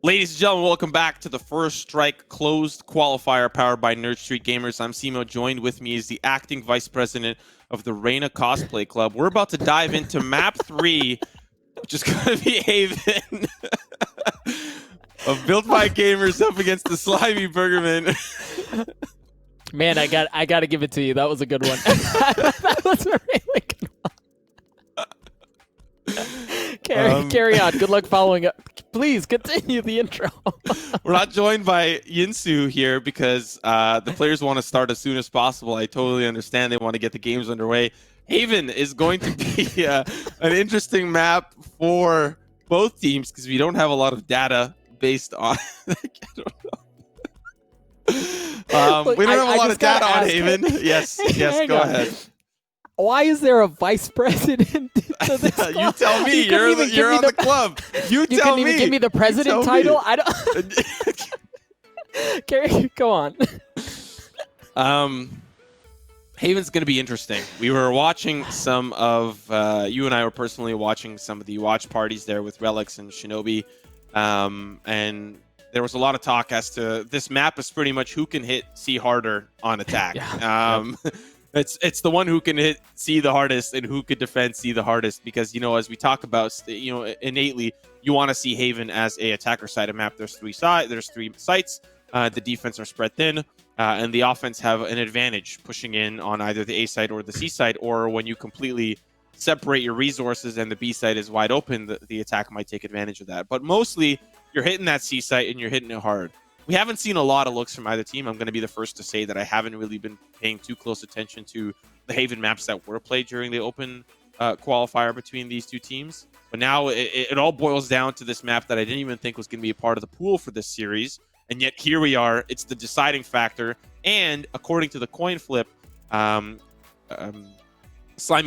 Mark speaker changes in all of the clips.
Speaker 1: Ladies and gentlemen, welcome back to the First Strike closed qualifier powered by Nerd Street Gamers. I'm Simo. Joined with me is the acting vice president of the Reina Cosplay Club. We're about to dive into map 3, which is going to be Haven. Of Built by Gamers up against the Slimy BOOGERMEN.
Speaker 2: Man, I got to give it to you. That was a good one. That was a really good one. Carry on. Good luck following up. Please continue the intro.
Speaker 1: We're not joined by Yinsu here because the players want to start as soon as possible. I totally understand. They want to get the games underway. Haven is going to be an interesting map for both teams because we don't have a lot of data based on... I don't know.
Speaker 2: Look,
Speaker 1: we don't have a lot of data on
Speaker 2: ask,
Speaker 1: Haven. Yes, go ahead.
Speaker 2: Why is there a vice president to this club?
Speaker 1: You tell me. You're on the club. You tell me.
Speaker 2: You can even give me the president title. I don't. Carry, go on.
Speaker 1: Haven's going to be interesting. We were watching some of you and I were personally watching some of the watch parties there with Relics and Shinobi, and there was a lot of talk as to this map is pretty much who can hit C harder on attack. It's the one who can hit C the hardest and who could defend C the hardest, because, you know, as we talk about, you know, innately you want to see Haven as a attacker side of map. There's three sites. The defense are spread thin, and the offense have an advantage pushing in on either the A side or the C side, or when you completely separate your resources and the B side is wide open, the attack might take advantage of that. But mostly you're hitting that C site and you're hitting it hard. We haven't seen a lot of looks from either team. I'm going to be the first to say that I haven't really been paying too close attention to the Haven maps that were played during the open qualifier between these two teams. But now it all boils down to this map that I didn't even think was going to be a part of the pool for this series. And yet here we are. It's the deciding factor. And according to the coin flip, Slimy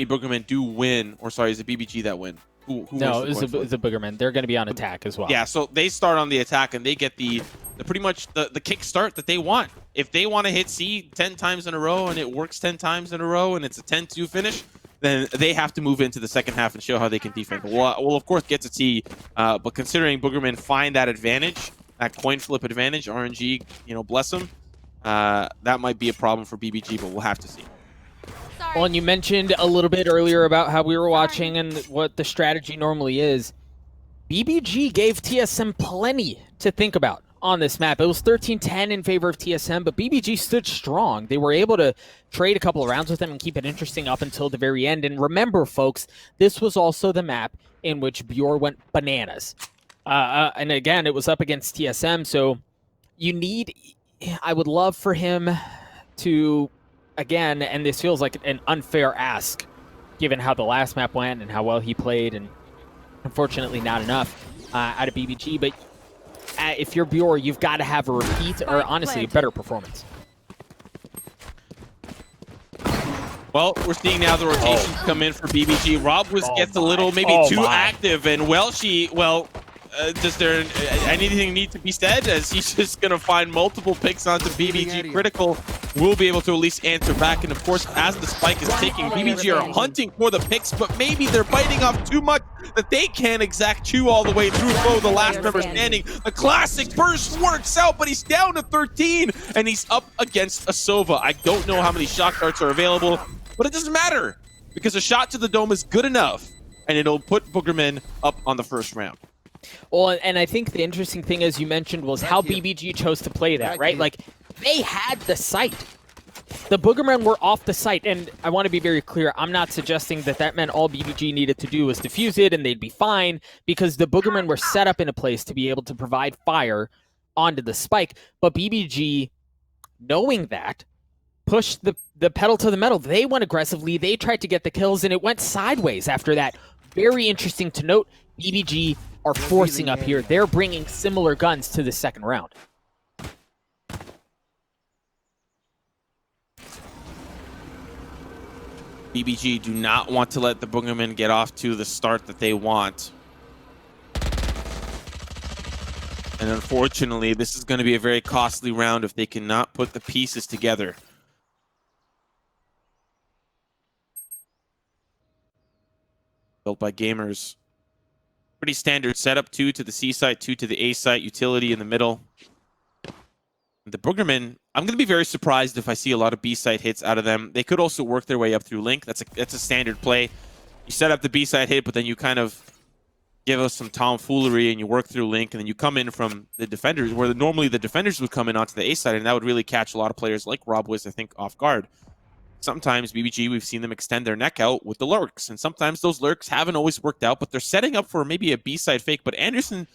Speaker 1: BOOGERMEN do win. Or sorry, is it BBG that win?
Speaker 2: No, it's a BOOGERMEN. They're going to be on attack as well.
Speaker 1: Yeah, so they start on the attack and they get the pretty much the kick start that they want. If they want to hit C 10 times in a row and it works 10 times in a row and it's a 10-2 finish, then they have to move into the second half and show how they can defend. We'll of course get to C, but considering BOOGERMEN find that advantage, that coin flip advantage, RNG, you know, bless them, that might be a problem for BBG, but we'll have to see.
Speaker 2: Well, and you mentioned a little bit earlier about how we were watching and what the strategy normally is. BBG gave TSM plenty to think about on this map. It was 13-10 in favor of TSM, but BBG stood strong. They were able to trade a couple of rounds with them and keep it interesting up until the very end. And remember, folks, this was also the map in which Bjor went bananas. And again, it was up against TSM, so I would love for him to... Again, and this feels like an unfair ask, given how the last map went and how well he played, and unfortunately not enough out of BBG. But if you're Bjor, you've got to have a repeat, or honestly, a better performance.
Speaker 1: Well, we're seeing now the rotations come in for BBG. Rob gets a little maybe too active, and does there anything need to be said, as he's just going to find multiple picks onto BBG. Critical will be able to at least answer back, and of course, as the spike is taking, BBG are hunting for the picks, but maybe they're biting off too much that they can't exact chew all the way through. Bo, the last member standing. The classic burst works out, but he's down to 13, and he's up against a Sova. I don't know how many shock darts are available, but it doesn't matter, because a shot to the dome is good enough, and it'll put BOOGERMEN up on the first round.
Speaker 2: Well, and I think the interesting thing, as you mentioned, was how BBG chose to play that, right? Like, they had the site. The BOOGERMEN were off the site, and I want to be very clear, I'm not suggesting that that meant all BBG needed to do was defuse it and they'd be fine, because the BOOGERMEN were set up in a place to be able to provide fire onto the spike. But BBG, knowing that, pushed the pedal to the metal. They went aggressively, they tried to get the kills, and it went sideways after that. Very interesting to note, BBG are forcing up here. They're bringing similar guns to the second round.
Speaker 1: BBG do not want to let the BOOGERMEN get off to the start that they want. And unfortunately, this is going to be a very costly round if they cannot put the pieces together. Built by Gamers Pretty standard setup. 2 to the C site, 2 to the A site, utility in the middle. The Boogermen, I'm going to be very surprised if I see a lot of B site hits out of them. They could also work their way up through Link. That's a standard play. You set up the B site hit, but then you kind of give us some tomfoolery and you work through Link, and then you come in from the defenders, where normally the defenders would come in onto the A side, and that would really catch a lot of players like RobWiz, I think, off guard. Sometimes BBG, we've seen them extend their neck out with the lurks, and sometimes those lurks haven't always worked out, but they're setting up for maybe a B side fake. But Anderson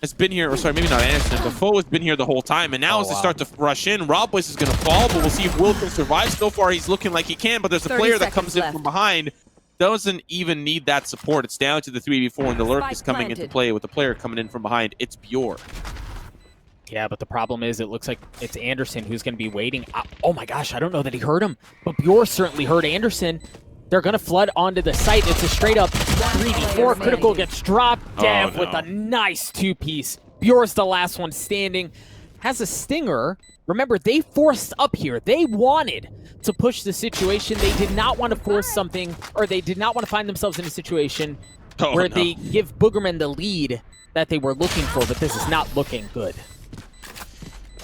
Speaker 1: has been here, or sorry, maybe not Anderson, but Foe has been here the whole time, and now as they start to rush in, RobWiz is going to fall, but we'll see if Will can survive. So far, he's looking like he can, but there's a player that comes in from behind. Doesn't even need that support. It's down to the 3v4, and the lurk is coming into play with the player coming in from behind. It's Bjor.
Speaker 2: Yeah, but the problem is it looks like it's Anderson who's going to be waiting. Oh my gosh, I don't know that he heard him, but Bjor certainly heard Anderson. They're going to flood onto the site. It's a straight up 3v4. Critical gets dropped. Dev with a nice two-piece. Bjor's the last one standing. Has a stinger. Remember, they forced up here. They wanted to push the situation. They did not want to force something, or they did not want to find themselves in a situation where they give Boogermen the lead that they were looking for, but this is not looking good.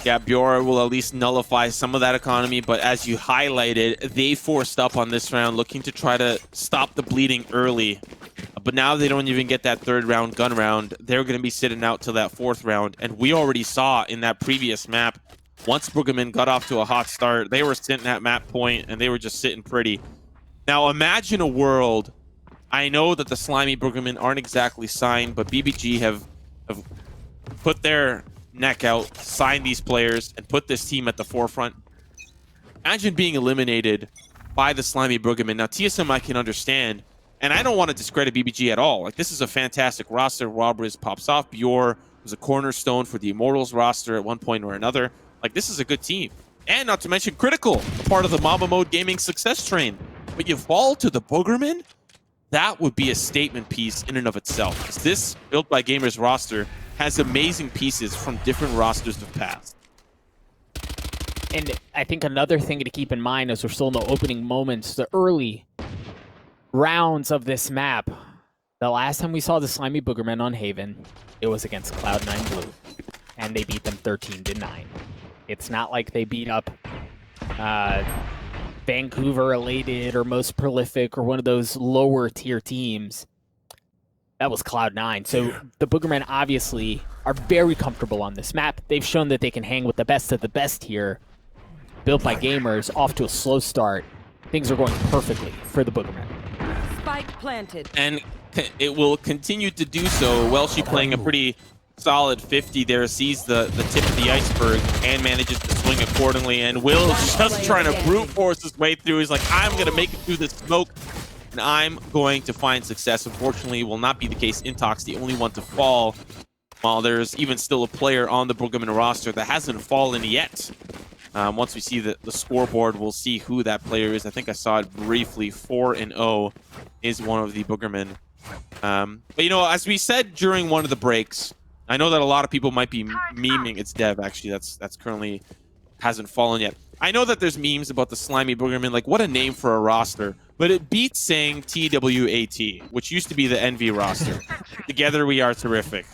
Speaker 1: Yeah, Bjor will at least nullify some of that economy, but as you highlighted, they forced up on this round, looking to try to stop the bleeding early. But now they don't even get that third round gun round. They're going to be sitting out till that fourth round, and we already saw in that previous map, once Boogermen got off to a hot start, they were sitting at map point, and they were just sitting pretty. Now imagine a world, I know that the Slimy Boogermen aren't exactly signed, but BBG have put their neck out, signed these players, and put this team at the forefront. Imagine being eliminated by the Slimy Boogermen. Now TSM I can understand, and I don't want to discredit BBG at all. Like, this is a fantastic roster. RobWiz pops off. Bjor was a cornerstone for the Immortals roster at one point or another. Like, this is a good team. And not to mention Critical, a part of the Mamba Mode Gaming success train. But you fall to the Boogermen? That would be a statement piece in and of itself. Because this Built by Gamers roster has amazing pieces from different rosters of past.
Speaker 2: And I think another thing to keep in mind as we're still in the opening moments, the early rounds of this map. The last time we saw the Slimy Boogermen on Haven, it was against Cloud9 Blue. And they beat them 13-9. It's not like they beat up Vancouver Elated or Most Prolific or one of those lower tier teams. That was Cloud9. So the Boogermen obviously are very comfortable on this map. They've shown that they can hang with the best of the best here. Built by Gamers, off to a slow start. Things are going perfectly for the Boogermen.
Speaker 3: Spike planted.
Speaker 1: And it will continue to do so. Welshie playing a pretty solid 50 there, sees the tip of the iceberg and manages to swing accordingly. And Will just trying to brute force his way through. He's like, I'm going to make it through the smoke, and I'm going to find success. Unfortunately, it will not be the case. Intox, the only one to fall, while there's even still a player on the Boogermen roster that hasn't fallen yet. Once we see the scoreboard, we'll see who that player is. I think I saw it briefly. 4-0 is one of the Boogermen. But, you know, as we said during one of the breaks, I know that a lot of people might be memeing. It's Dev, actually. That's currently hasn't fallen yet. I know that there's memes about the Slimy Boogermen. Like, what a name for a roster. But it beats saying TWAT, which used to be the Envy roster. Together we are terrific.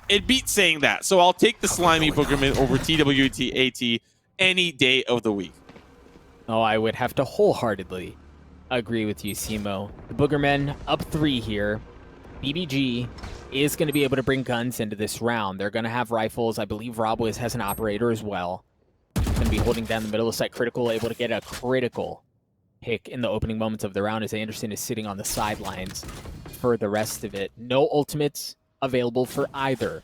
Speaker 1: It beats saying that. So I'll take the Slimy Boogermen over TWAT any day of the week.
Speaker 2: Oh, I would have to wholeheartedly agree with you, Simo. The Boogermen up 3 here. BBG is going to be able to bring guns into this round. They're going to have rifles. I believe RobWiz has an operator as well. Going to be holding down the middle of the site. Critical, able to get a critical pick in the opening moments of the round as Anderson is sitting on the sidelines for the rest of it. No ultimates available for either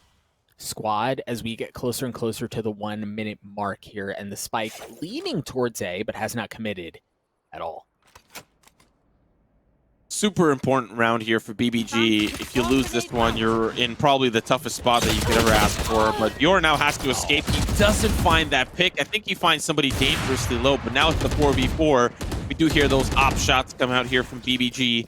Speaker 2: squad as we get closer and closer to the 1 minute mark here, and the Spike leaning towards A but has not committed at all.
Speaker 1: Super important round here for BBG. If you lose this one, you're in probably the toughest spot that you could ever ask for. But Bjor now has to escape. He doesn't find that pick. I think he finds somebody dangerously low, but now it's the 4v4. We do hear those op shots come out here from BBG.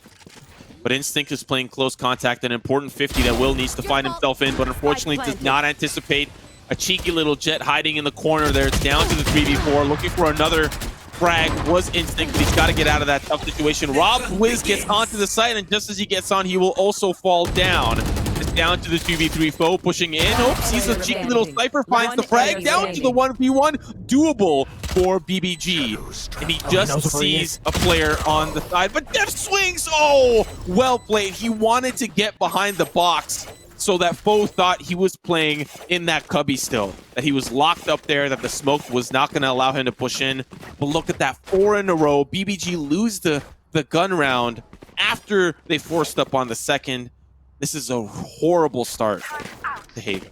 Speaker 1: But Instinct is playing close contact, an important 50 that Will needs to find himself in, but unfortunately does not anticipate a cheeky little jet hiding in the corner there. It's down to the 3v4, looking for another frag. Was Instinct, but he's got to get out of that tough situation. RobWiz gets onto the site, and just as he gets on, he will also fall down. It's down to the 2v3 foe pushing in. Oh, sees a cheeky little sniper, finds the frag, down to the 1v1. Doable for BBG. And he just sees a player on the side, but Dev swings. Oh, well played. He wanted to get behind the box so that foe thought he was playing in that cubby still, that he was locked up there, that the smoke was not going to allow him to push in. But look at that, 4 in a row. BBG lose the gun round after they forced up on the second. This is a horrible start to Haven.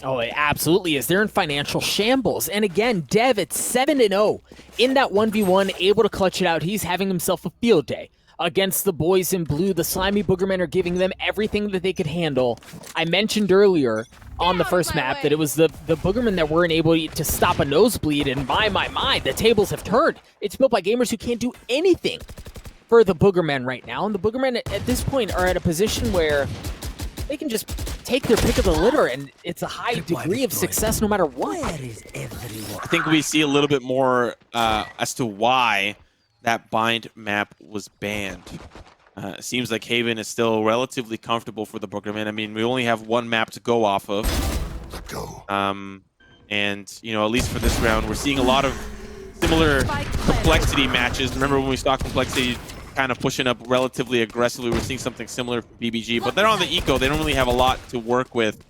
Speaker 2: Oh, it absolutely is. They're in financial shambles. And again, Dev at 7-0 in that 1v1, able to clutch it out. He's having himself a field day against the boys in blue. The slimy Boogermen are giving them everything that they could handle. I mentioned earlier on the first map that it was the Boogermen that weren't able to stop a nosebleed, and my, the tables have turned. It's built by gamers who can't do anything for the Boogermen right now, and the Boogermen at this point are at a position where they can just take their pick of the litter, and it's a high degree of success no matter what.
Speaker 1: I think we see a little bit more as to why that bind map was banned. It seems like Haven is still relatively comfortable for the Boogermen. I mean, we only have one map to go off of. And, you know, at least for this round, we're seeing a lot of similar complexity matches. Remember when we saw complexity kind of pushing up relatively aggressively, we're seeing something similar from BBG, but they're on the eco. They don't really have a lot to work with.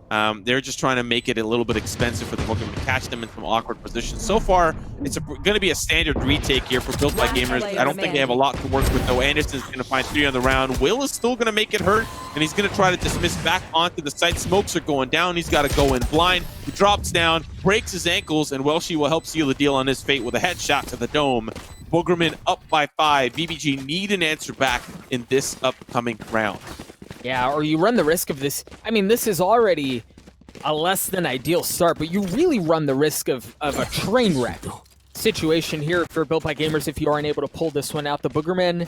Speaker 1: They're just trying to make it a little bit expensive for the Boogermen to catch them in some awkward positions. So far, it's going to be a standard retake here for Built by Gamers. I don't think they have a lot to work with, though. Anderson's going to find 3 on the round. Will is still going to make it hurt, and he's going to try to dismiss back onto the site. Smokes are going down. He's got to go in blind. He drops down, breaks his ankles, and Welshie will help seal the deal on his fate with a headshot to the dome. Boogermen up by 5. BBG need an answer back in this upcoming round.
Speaker 2: Yeah, or you run the risk of this. I mean, this is already a less than ideal start, but you really run the risk of a train wreck situation here for Built by Gamers if you aren't able to pull this one out. The Boogermen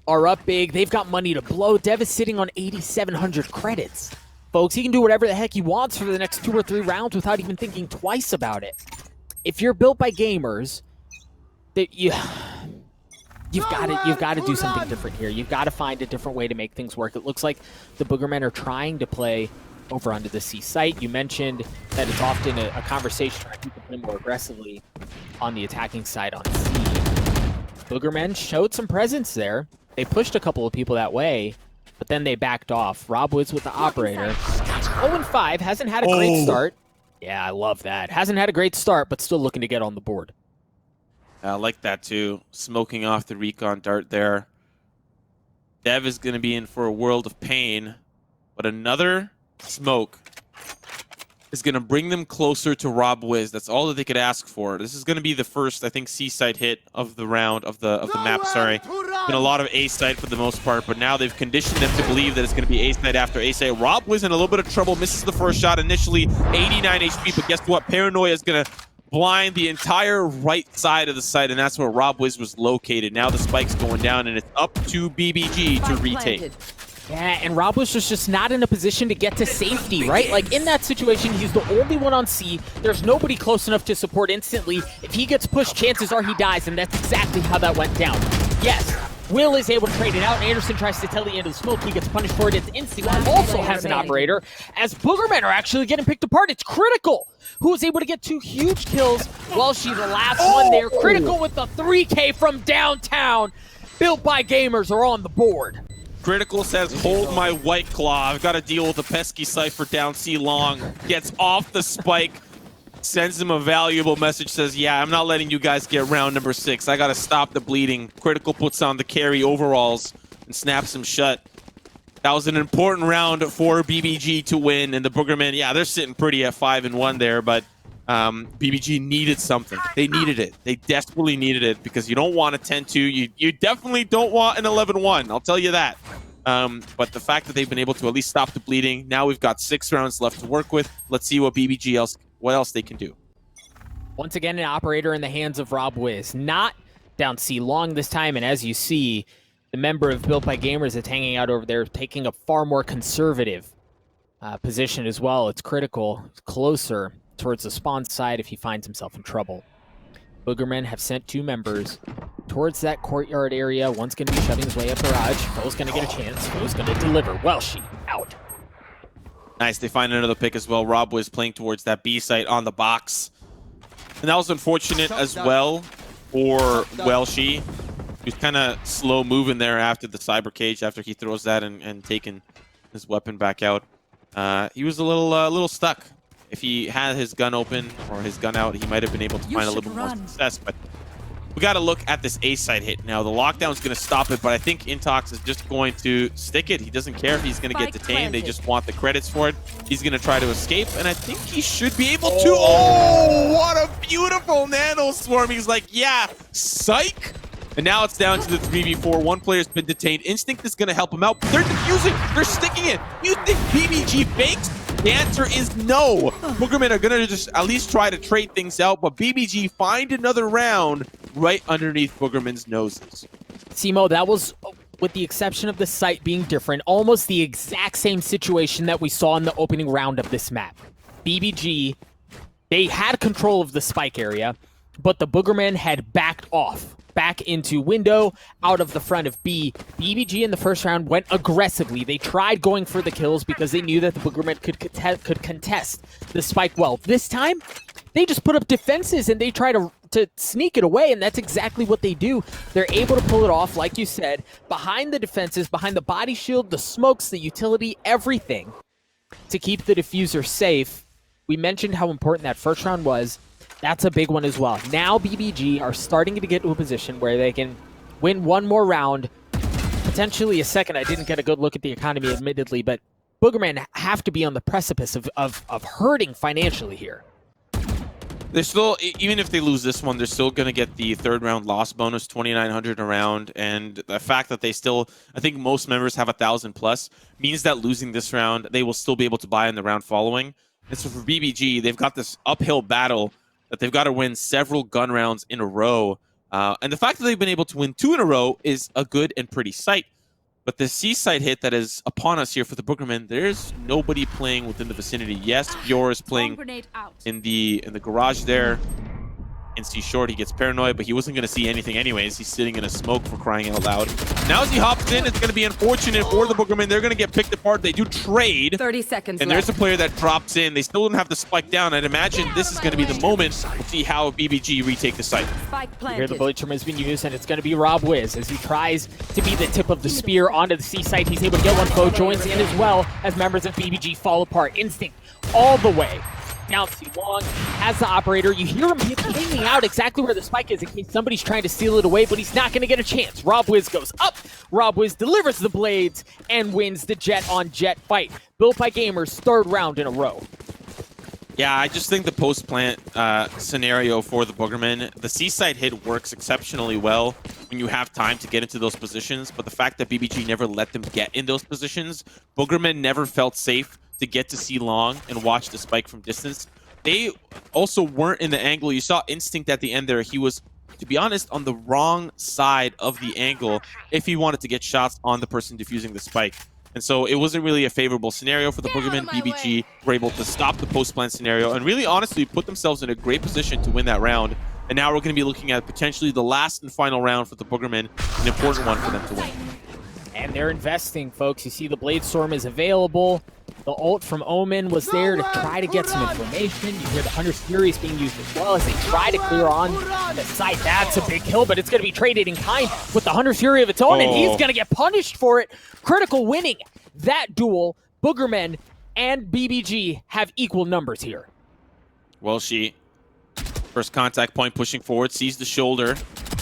Speaker 2: are up big. They've got money to blow. Dev is sitting on 8,700 credits. Folks, he can do whatever the heck he wants for the next 2 or 3 rounds without even thinking twice about it. If you're Built by Gamers, that you've got to do something different here. You've got to find a different way to make things work. It looks like the Boogermen are trying to play over onto the C site. You mentioned that it's often a conversation where people play more aggressively on the attacking side on C. Boogermen showed some presence there. They pushed a couple of people that way, but then they backed off. Rob Woods with the operator. 0-5, hasn't had a great start. Yeah, I love that. Hasn't had a great start, but still looking to get on the board.
Speaker 1: I like that too. Smoking off the recon dart there. Dev is going to be in for a world of pain, but another smoke is going to bring them closer to Rob Wiz. That's all that they could ask for. This is going to be the first, I think, C-site hit of the round, of the map, sorry. Been a lot of A-site for the most part, but now they've conditioned them to believe that it's going to be A-site after A-site. Rob Wiz in a little bit of trouble, misses the first shot initially, 89 HP, but guess what? Paranoia is going to blind the entire right side of the site, and that's where Rob Wiz was located. Now the spike's going down, and it's up to BBG to retake.
Speaker 2: Yeah, and Rob was just not in a position to get to safety, right? Like, in that situation, he's the only one on C. There's nobody close enough to support instantly. If he gets pushed, chances are he dies, and that's exactly how that went down. Yes, Will is able to trade it out. Anderson tries to telly into the smoke. He gets punished for it. It's instant. He also has an operator. As Boogermen are actually getting picked apart, it's Critical, who is able to get 2 huge kills while she's the last one there. Critical with the 3K from downtown. Built by Gamers are on the board.
Speaker 1: Critical says, hold my White Claw. I've got to deal with a pesky Cypher down C long. Gets off the spike. Sends him a valuable message. Says, yeah, I'm not letting you guys get round number 6. I got to stop the bleeding. Critical puts on the carry overalls and snaps him shut. That was an important round for BBG to win. And the Boogermen, yeah, they're sitting pretty at 5-1 there. But BBG needed something. They needed it. They desperately needed it because you don't want a 10-2. You definitely don't want an 11-1. I'll tell you that. But the fact that they've been able to at least stop the bleeding, now we've got 6 rounds left to work with. Let's see what what else they can do.
Speaker 2: Once again, an operator in the hands of Rob Wiz. Not down C long this time, and as you see, the member of Built by Gamers that's hanging out over there taking a far more conservative position as well. It's Critical. It's closer towards the spawn side if he finds himself in trouble. Boogermen have sent 2 members towards that courtyard area. One's going to be shoving his way up garage. Foe's going to get a chance. Foe's going to deliver. Welshie out.
Speaker 1: Nice, they find another pick as well. Rob was playing towards that B site on the box. And that was unfortunate as well for Welshi. He was kind of slow moving there after the cyber cage, after he throws that and taking his weapon back out. He was a little stuck. If he had his gun open or his gun out, he might have been able to find a little bit more success. But we got to look at this A side hit now. The lockdown's going to stop it, but I think Intox is just going to stick it. He doesn't care if he's going to get detained. They just want the credits for it. He's going to try to escape, and I think he should be able to. Oh, what a beautiful nano swarm. He's like, yeah, psych. And now it's down to the 3v4. One player's been detained. Instinct is going to help him out. They're defusing. They're sticking it. You think BBG fakes? The answer is no. BOOGERMEN are going to just at least try to trade things out, but BBG find another round right underneath BOOGERMEN's noses.
Speaker 2: Simo, that was, with the exception of the site being different, almost the exact same situation that we saw in the opening round of this map. BBG, they had control of the spike area, but the BOOGERMEN had backed off. Back into window, out of the front of B. BBG in the first round went aggressively. They tried going for the kills because they knew that the BOOGERMEN could contest the spike well. This time, they just put up defenses and they try to sneak it away, and that's exactly what they do. They're able to pull it off, like you said, behind the defenses, behind the body shield, the smokes, the utility, everything to keep the diffuser safe. We mentioned how important that first round was. That's a big one as well. Now BBG are starting to get to a position where they can win one more round, potentially a second. I didn't get a good look at the economy, admittedly, but BOOGERMEN have to be on the precipice of hurting financially here.
Speaker 1: They're still, even if they lose this one, they're still going to get the third round loss bonus, 2,900 a round. And the fact that they still, I think most members have 1,000 plus, means that losing this round, they will still be able to buy in the round following. And so for BBG, they've got this uphill battle that they've got to win several gun rounds in a row. And the fact that they've been able to win 2 in a row is a good and pretty sight. But the C side hit that is upon us here for the BOOGERMEN, there's nobody playing within the vicinity. Yes, Bjor is playing in the garage there. In C short, he gets paranoid, but he wasn't going to see anything anyways. He's sitting in a smoke, for crying out loud. Now as he hops in, it's going to be unfortunate for the BOOGERMEN. They're going to get picked apart. They do trade.
Speaker 3: 30 seconds
Speaker 1: and
Speaker 3: left.
Speaker 1: there's a player that drops in. They still don't have the spike down. I'd imagine this is going to be the moment. We'll see how BBG retake the site.
Speaker 3: Spike planted.
Speaker 2: Here the bullet term has been used, and it's going to be Rob Wiz as he tries to be the tip of the spear onto the C site. He's able to get one foe, joins in as well as members of BBG fall apart. Instinct all the way down to long, has the operator. You hear him pinging out exactly where the spike is in case somebody's trying to steal it away, but he's not going to get a chance. Rob Wiz goes up. Rob Wiz delivers the blades and wins the jet on jet fight. Built by Gamers, third round in a row.
Speaker 1: Yeah, I just think the post-plant scenario for the BOOGERMEN, the C-side hit works exceptionally well when you have time to get into those positions, but the fact that BBG never let them get in those positions, BOOGERMEN never felt safe to get to see long and watch the spike from distance. They also weren't in the angle. You saw Instinct at the end there. He was, to be honest, on the wrong side of the angle if he wanted to get shots on the person defusing the spike. And so it wasn't really a favorable scenario for the BOOGERMEN. BBG were able to stop the post-plant scenario and really honestly put themselves in a great position to win that round. And now we're going to be looking at potentially the last and final round for the BOOGERMEN, an important one for them to win.
Speaker 2: And they're investing, folks. You see the Blade Storm is available. The ult from Omen was there to try to get some information. You hear the Hunter's Fury is being used as well as they try to clear on the site. That's a big kill, but it's going to be traded in kind with the Hunter's Fury of its own, and he's going to get punished for it. Critical winning that duel. BOOGERMEN and BBG have equal numbers here.
Speaker 1: Well, first contact point pushing forward, sees the shoulder.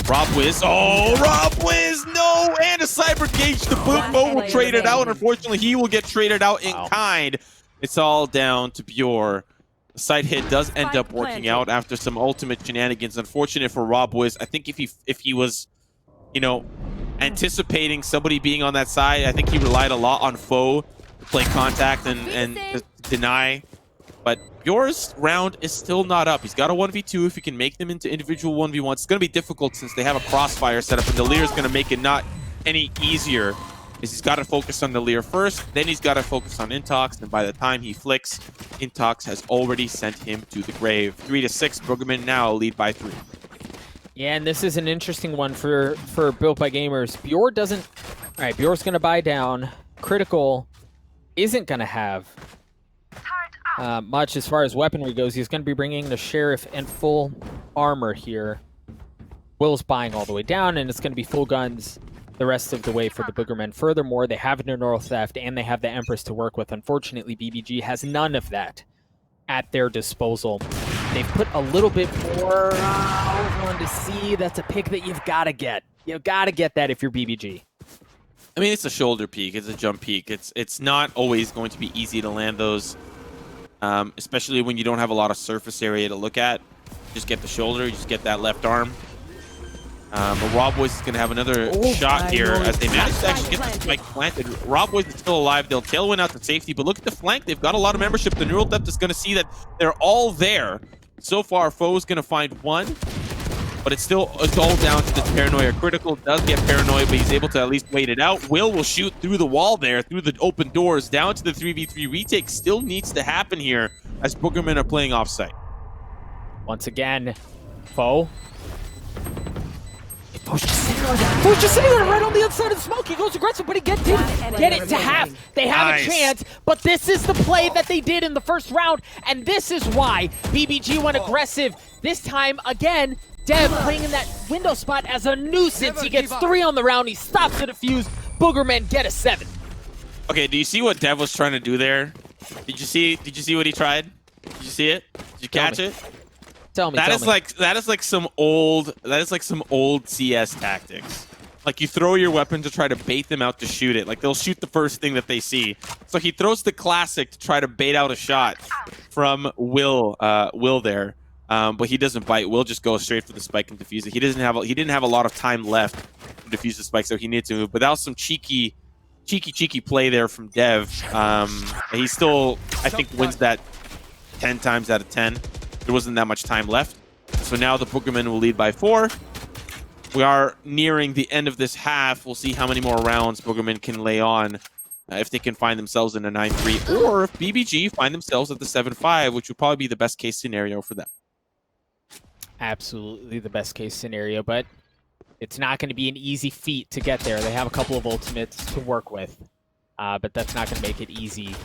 Speaker 1: Rob Wiz. Oh, Rob Wiz! No! And a cyber gauge to boot. Bo will trade it out. Unfortunately, he will get traded out in kind. It's all down to Bjor. The side hit does end up working out after some ultimate shenanigans. Unfortunate for Rob Wiz. I think if he was, you know, anticipating somebody being on that side, I think he relied a lot on Foe to play contact and to deny. But Bjor's round is still not up. He's got a 1v2. If he can make them into individual 1v1s, it's going to be difficult since they have a crossfire set up, and the Lear is going to make it not any easier. He's got to focus on the Lear first, then he's got to focus on Intox, and by the time he flicks, Intox has already sent him to the grave. 3-6, BOOGERMEN now lead by 3.
Speaker 2: Yeah, and this is an interesting one for Built by Gamers. Bjor doesn't... All right, Bjor's going to buy down. Critical isn't going to have much as far as weaponry goes. He's going to be bringing the Sheriff in full armor here. Will's buying all the way down, and it's going to be full guns the rest of the way for the Boogermen. Furthermore, they have an Neural Theft, and they have the Empress to work with. Unfortunately, BBG has none of that at their disposal. They've put a little bit more over on to C. That's a pick that you've got to get. You've got to get that if you're BBG.
Speaker 1: I mean, it's a shoulder peek. It's a jump peek. It's not always going to be easy to land those, especially when you don't have a lot of surface area to look at. Just get the shoulder. You just get that left arm. But Rob Boys is going to have another shot here as they manage to actually get the spike planted. Rob Boys is still alive. They'll tailwind out to safety, but look at the flank. They've got a lot of membership. The Neural Theft is going to see that they're all there. So far, Foe's going to find one, but it's all down to the Paranoia. Critical does get paranoid, but he's able to at least wait it out. Will shoot through the wall there, through the open doors, down to the 3v3 retake. Still needs to happen here as Boogermen are playing offsite.
Speaker 2: Once again, Foe. Foe's just sitting there right on the outside of the smoke. He goes aggressive, but he didn't get it to half. They have a chance, but this is the play that they did in the first round, and this is why BBG went aggressive. This time, again, Dev playing in that window spot as a nuisance. He gets 3 on the round. He stops the defuse. Boogermen get a 7.
Speaker 1: Okay, do you see what Dev was trying to do there? Did you see what he tried? Did you see it? Did you catch it?
Speaker 2: Tell me.
Speaker 1: That is like some old CS tactics. Like you throw your weapon to try to bait them out to shoot it. Like they'll shoot the first thing that they see. So he throws the classic to try to bait out a shot from Will there. But he doesn't bite. Will just goes straight for the spike and defuse it. He didn't have a lot of time left to defuse the spike, so he needed to move. But that was some cheeky play there from Dev. He still, I think, wins that 10 times out of 10. There wasn't that much time left. So now the Boogermen will lead by 4. We are nearing the end of this half. We'll see how many more rounds Boogermen can lay on if they can find themselves in a 9-3, or if BBG find themselves at the 7-5, which would probably be the best case scenario for them.
Speaker 2: Absolutely the best case scenario, but it's not going to be an easy feat to get there. They have a couple of ultimates to work with, but that's not going to make it easy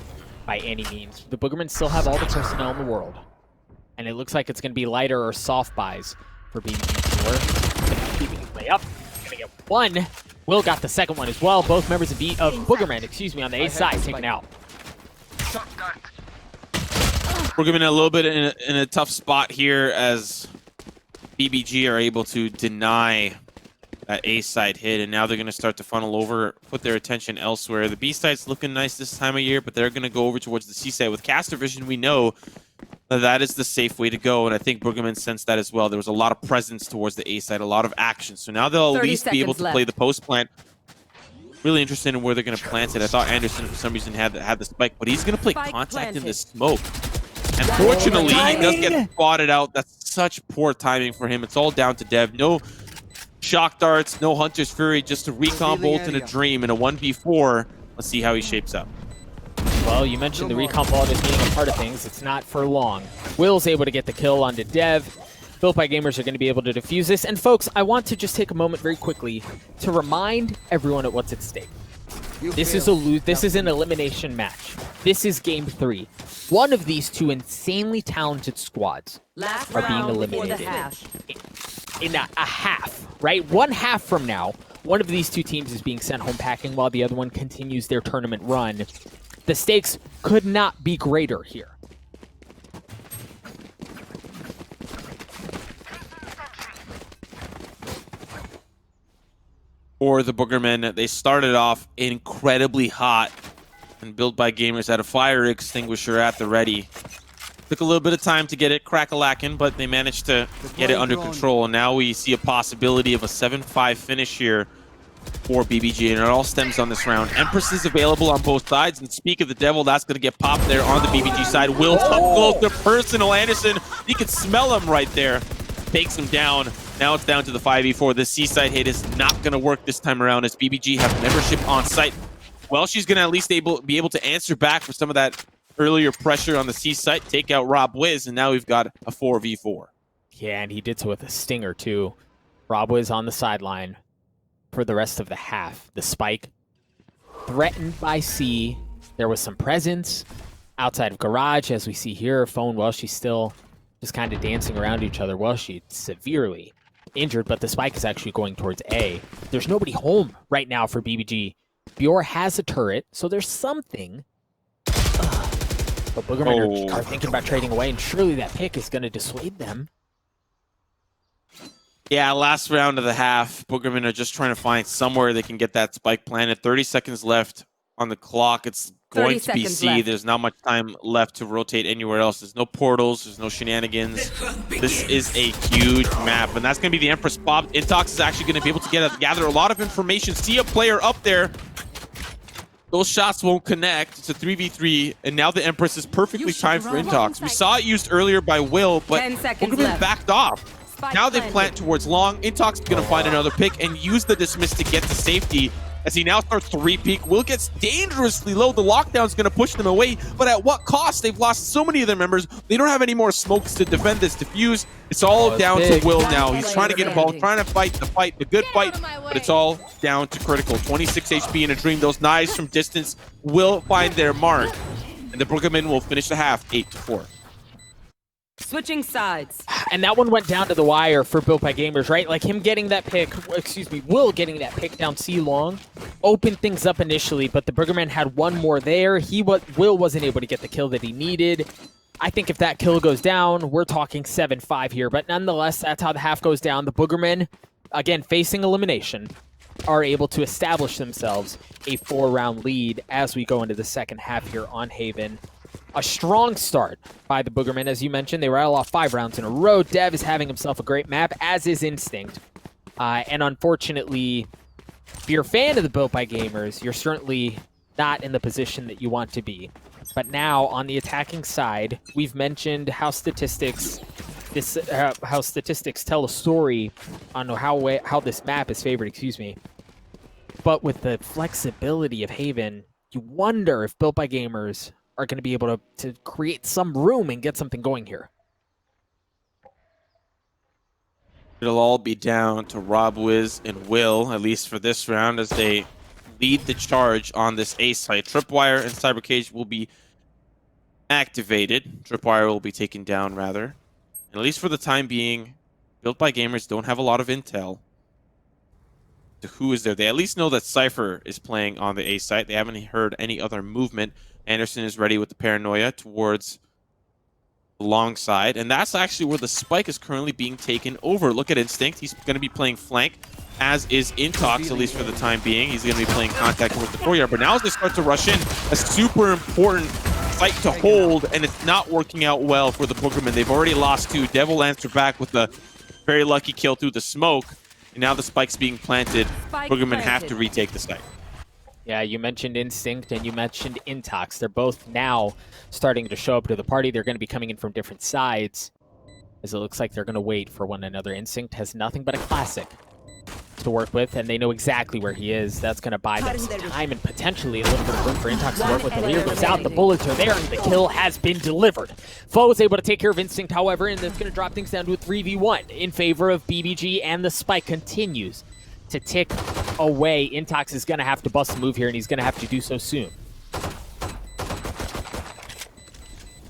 Speaker 2: by any means. The Boogermen still have all the personnel in the world, and it looks like it's going to be lighter or soft buys for BBG. Keeping his way up. Going to get 1. Will got the second one as well. Both members of Boogermen, on the A side, taken out.
Speaker 1: Boogermen a little bit in a tough spot here as BBG are able to deny that A side hit, and now they're going to start to funnel over, put their attention elsewhere. The B side's looking nice this time of year, but they're going to go over towards the C side. With caster vision, we know that is the safe way to go, and I think Boogermen sensed that as well. There was a lot of presence towards the A side, a lot of action. So now they'll at least be able to play the post plant. Really interested in where they're going to plant it. I thought Anderson, for some reason, had the spike, but he's going to play contact in the smoke. Unfortunately, he does get spotted out. That's such poor timing for him. It's all down to Dev. No shock darts, no Hunter's Fury, just a recon bolt and a dream in a 1v4. Let's see how he shapes up.
Speaker 2: Well, you mentioned the recon bolt as being a part of things. It's not for long. Will's able to get the kill onto Dev. Built by Gamers are going to be able to defuse this. And folks, I want to just take a moment very quickly to remind everyone of what's at stake. This is an elimination match. This is game 3. One of these two insanely talented squads are being eliminated in a half, right? 1 half from now, one of these two teams is being sent home packing while the other one continues their tournament run. The stakes could not be greater here.
Speaker 1: For the Boogermen, they started off incredibly hot, and Built by Gamers had a fire extinguisher at the ready. Took a little bit of time to get it crack-a-lacking, but they managed to get it under control, and now we see a possibility of a 7-5 finish here for BBG, and it all stems on this round. Empress is available on both sides, and speak of the devil, that's going to get popped there on the BBG side. Will up close to personal. Anderson, you can smell him right there. Takes him down. Now it's down to the 5v4. The C-side hit is not going to work this time around as BBG have membership on site. Well, she's going to at least be able to answer back for some of that earlier pressure on the C-side, take out Rob Wiz, and now we've got a 4v4.
Speaker 2: Yeah, and he did so with a stinger, too. Rob Wiz on the sideline for the rest of the half. The spike threatened by C. There was some presence. outside of garage, as we see here. Phone, well, she's still just kind of dancing around each other. Well, she's severely injured, but the spike is actually going towards A. There's nobody home right now for BBG. Bjor has a turret, so there's something. But BOOGERMEN are thinking about trading away, and surely that pick is going to dissuade them.
Speaker 1: Yeah, last round of the half, BOOGERMEN are just trying to find somewhere they can get that spike planted. 30 seconds left on the clock. It's going to be C.
Speaker 3: Left.
Speaker 1: There's not much time left to rotate anywhere else. There's no portals. There's no shenanigans. This is a huge map, and that's going to be the Empress Bob. Intox is actually going to be able to gather a lot of information. See a player up there. Those shots won't connect. It's a 3v3, and now the Empress is perfectly timed for Intox. We saw it used earlier by Will, but BOOGERMEN backed off. Now they plant towards long. Intox is going to find another pick and use the dismiss to get to safety. As he now starts to re-peek, Will gets dangerously low. The lockdown is going to push them away, but at what cost? They've lost so many of their members. They don't have any more smokes to defend this defuse. It's all down to Will now. He's trying to get involved, trying to fight the good fight, but it's all down to critical. 26 HP in a dream. Those knives from distance will find their mark, and the BOOGERMEN will finish the half 8-4.
Speaker 3: Switching sides.
Speaker 2: And that one went down to the wire for Built by Gamers, right? Like him getting that pick, excuse me, Will getting that pick down C long, opened things up initially, but the BOOGERMEN had one more there. Will wasn't able to get the kill that he needed. I think if that kill goes down, we're talking 7-5 here, but nonetheless, that's how the half goes down. The BOOGERMEN, again, facing elimination, are able to establish themselves a 4-round lead as we go into the second half here on Haven. A strong start by the BOOGERMEN, as you mentioned. They rattle off 5 rounds in a row. Dev is having himself a great map, as is Instinct. And unfortunately, if you're a fan of the Built by Gamers, you're certainly not in the position that you want to be. But now, on the attacking side, we've mentioned how statistics tell a story on how this map is favored, excuse me. But with the flexibility of Haven, you wonder if Built by Gamers are going to be able to create some room and get something going here.
Speaker 1: It'll all be down to Rob, Wiz, and Will, at least for this round, as they lead the charge on this A site. Tripwire and Cybercage will be activated. Tripwire will be taken down, rather. And at least for the time being, Built by Gamers don't have a lot of intel to who is there. They at least know that Cypher is playing on the A site. They haven't heard any other movement. Anderson is ready with the Paranoia towards the long side, and that's actually where the spike is currently being taken over. Look at Instinct. He's going to be playing flank, as is Intox, at least for the time being. He's going to be playing contact towards the courtyard, but now as they start to rush in, a super important fight to hold, and it's not working out well for the BOOGERMEN. They've already lost 2. Devil answered back with a very lucky kill through the smoke, and now the spike's being planted. BOOGERMEN have to retake the site.
Speaker 2: Yeah, you mentioned Instinct and you mentioned Intox. They're both now starting to show up to the party. They're going to be coming in from different sides, as it looks like they're going to wait for one another. Instinct has nothing but a classic to work with, and they know exactly where he is. That's going to buy them some time and potentially a little bit of room for Intox to work with. The leader goes out, the bullets are there, and the kill has been delivered. Foe is able to take care of Instinct, however, and that's going to drop things down to a 3v1 in favor of BBG, and the spike continues to tick away. Intox is going to have to bust a move here, and he's going to have to do so soon.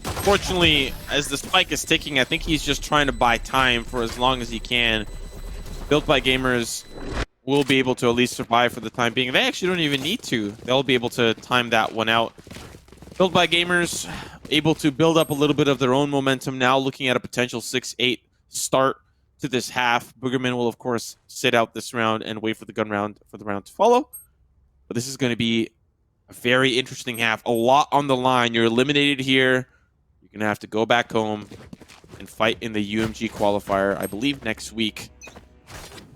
Speaker 1: Fortunately, as the spike is ticking, I think he's just trying to buy time for as long as he can. Built by Gamers will be able to at least survive for the time being. They actually don't even need to. They'll be able to time that one out. Built by Gamers able to build up a little bit of their own momentum now, looking at a potential 6-8 start to this half. BOOGERMEN will, of course, sit out this round and wait for the round to follow. But this is going to be a very interesting half. A lot on the line. You're eliminated here. You're going to have to go back home and fight in the UMG qualifier, I believe, next week.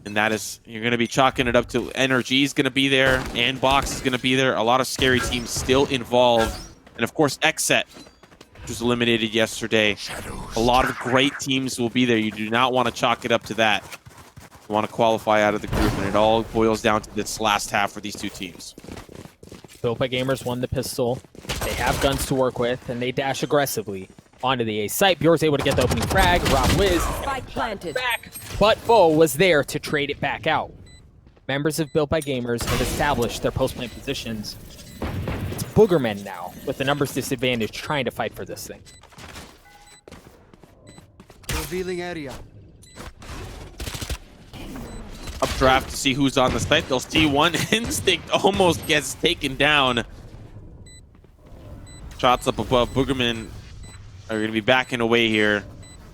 Speaker 1: And that is, you're going to be chalking it up to NRG is going to be there, and Box is going to be there. A lot of scary teams still involved. And, of course, Xset, which was eliminated yesterday. A lot of great teams will be there. You do not want to chalk it up to that. You want to qualify out of the group, and it all boils down to this last half for these two teams.
Speaker 2: Built by Gamers won the pistol. They have guns to work with, and they dash aggressively onto the A site. Bjor's able to get the opening frag. Rob Wiz back, but Foe was there to trade it back out. Members of Built by Gamers have established their post-plant positions. Boogermen now, with the numbers disadvantage, trying to fight for this thing.
Speaker 4: Revealing area.
Speaker 1: Updraft to see who's on the site. They'll see one. Instinct almost gets taken down. Shots up above. Boogermen are going to be backing away here.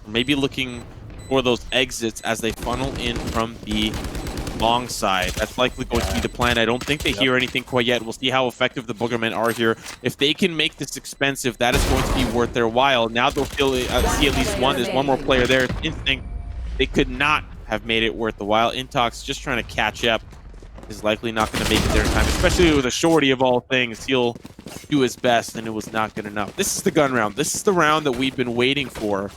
Speaker 1: Maybe looking for those exits as they funnel in from the long side. That's likely going to be the plan. I don't think they hear anything quite yet. We'll see how effective the Boogermen are here. If they can make this expensive, that is going to be worth their while. Now they'll see at least one. There's one more player there. Instinct, they could not have made it worth the while. Intox just trying to catch up. Is likely not going to make it there in time, especially with a shorty of all things. He'll do his best, and it was not good enough. This is the gun round. This is the round that we've been waiting for,